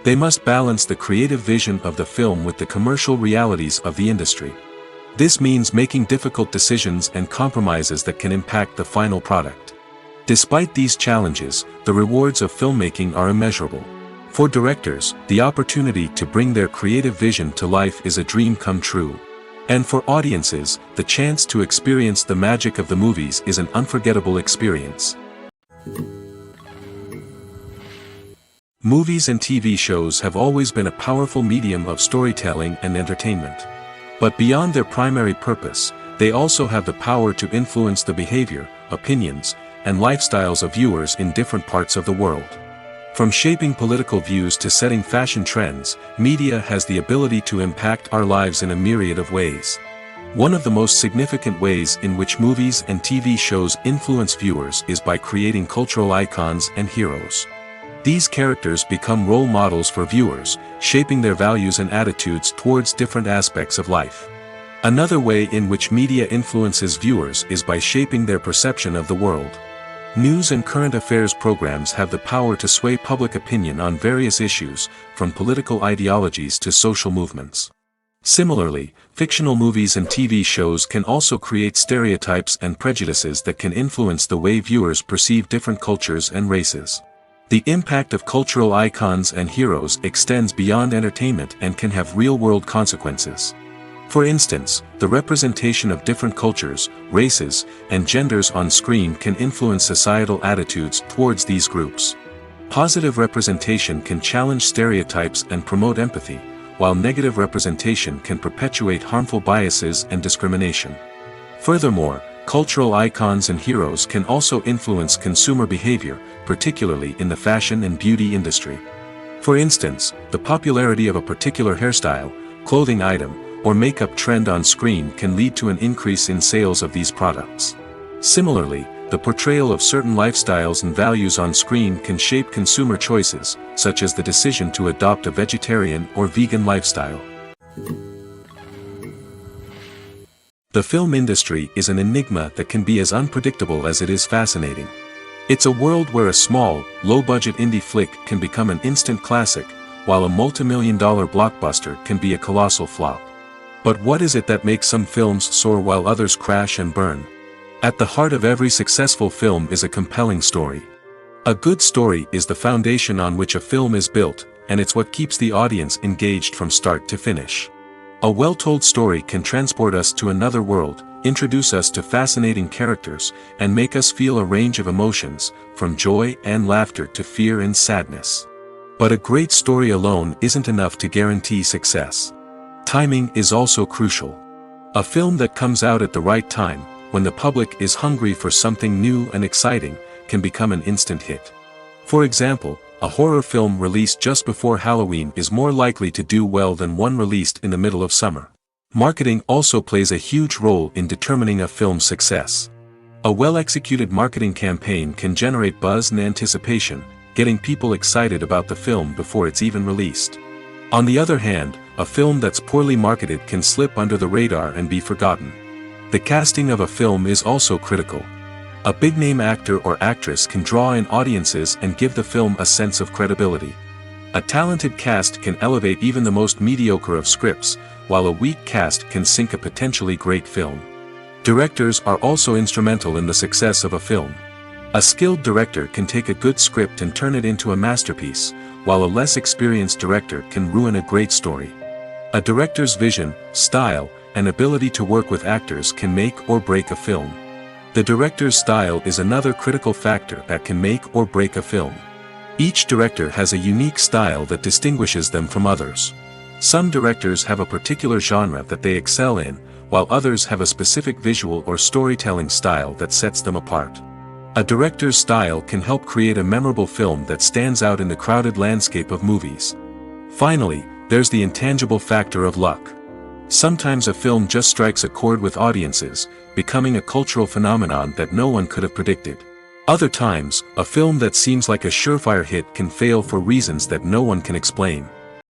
They must balance the creative vision of the film with the commercial realities of the industry. This means making difficult decisions and compromises that can impact the final product. Despite these challenges, the rewards of filmmaking are immeasurable. For directors, the opportunity to bring their creative vision to life is a dream come true. And for audiences, the chance to experience the magic of the movies is an unforgettable experience. Movies and TV shows have always been a powerful medium of storytelling and entertainment. But beyond their primary purpose, they also have the power to influence the behavior, opinions, and lifestyles of viewers in different parts of the world. From shaping political views to setting fashion trends, media has the ability to impact our lives in a myriad of ways. One of the most significant ways in which movies and TV shows influence viewers is by creating cultural icons and heroes. These characters become role models for viewers, shaping their values and attitudes towards different aspects of life. Another way in which media influences viewers is by shaping their perception of the world. News and current affairs programs have the power to sway public opinion on various issues, from political ideologies to social movements. Similarly, fictional movies and TV shows can also create stereotypes and prejudices that can influence the way viewers perceive different cultures and races. The impact of cultural icons and heroes extends beyond entertainment and can have real-world consequences. For instance, the representation of different cultures, races, and genders on screen can influence societal attitudes towards these groups. Positive representation can challenge stereotypes and promote empathy, while negative representation can perpetuate harmful biases and discrimination. Furthermore, cultural icons and heroes can also influence consumer behavior, particularly in the fashion and beauty industry. For instance, the popularity of a particular hairstyle, clothing item, or makeup trend on screen can lead to an increase in sales of these products. Similarly, the portrayal of certain lifestyles and values on screen can shape consumer choices, such as the decision to adopt a vegetarian or vegan lifestyle. The film industry is an enigma that can be as unpredictable as it is fascinating. It's a world where a small, low-budget indie flick can become an instant classic, while a multi-million-dollar blockbuster can be a colossal flop. But what is it that makes some films soar while others crash and burn? At the heart of every successful film is a compelling story. A good story is the foundation on which a film is built, and it's what keeps the audience engaged from start to finish. A well-told story can transport us to another world, introduce us to fascinating characters, and make us feel a range of emotions, from joy and laughter to fear and sadness. But a great story alone isn't enough to guarantee success. Timing is also crucial. A film that comes out at the right time, when the public is hungry for something new and exciting, can become an instant hit. For example, a horror film released just before Halloween is more likely to do well than one released in the middle of summer. Marketing also plays a huge role in determining a film's success. A well-executed marketing campaign can generate buzz and anticipation, getting people excited about the film before it's even released. On the other hand, a film that's poorly marketed can slip under the radar and be forgotten. The casting of a film is also critical. A big-name actor or actress can draw in audiences and give the film a sense of credibility. A talented cast can elevate even the most mediocre of scripts, while a weak cast can sink a potentially great film. Directors are also instrumental in the success of a film. A skilled director can take a good script and turn it into a masterpiece, while a less experienced director can ruin a great story. A director's vision, style, and ability to work with actors can make or break a film. The director's style is another critical factor that can make or break a film. Each director has a unique style that distinguishes them from others. Some directors have a particular genre that they excel in, while others have a specific visual or storytelling style that sets them apart. A director's style can help create a memorable film that stands out in the crowded landscape of movies. Finally, there's the intangible factor of luck. Sometimes a film just strikes a chord with audiences, becoming a cultural phenomenon that no one could have predicted. Other times, a film that seems like a surefire hit can fail for reasons that no one can explain.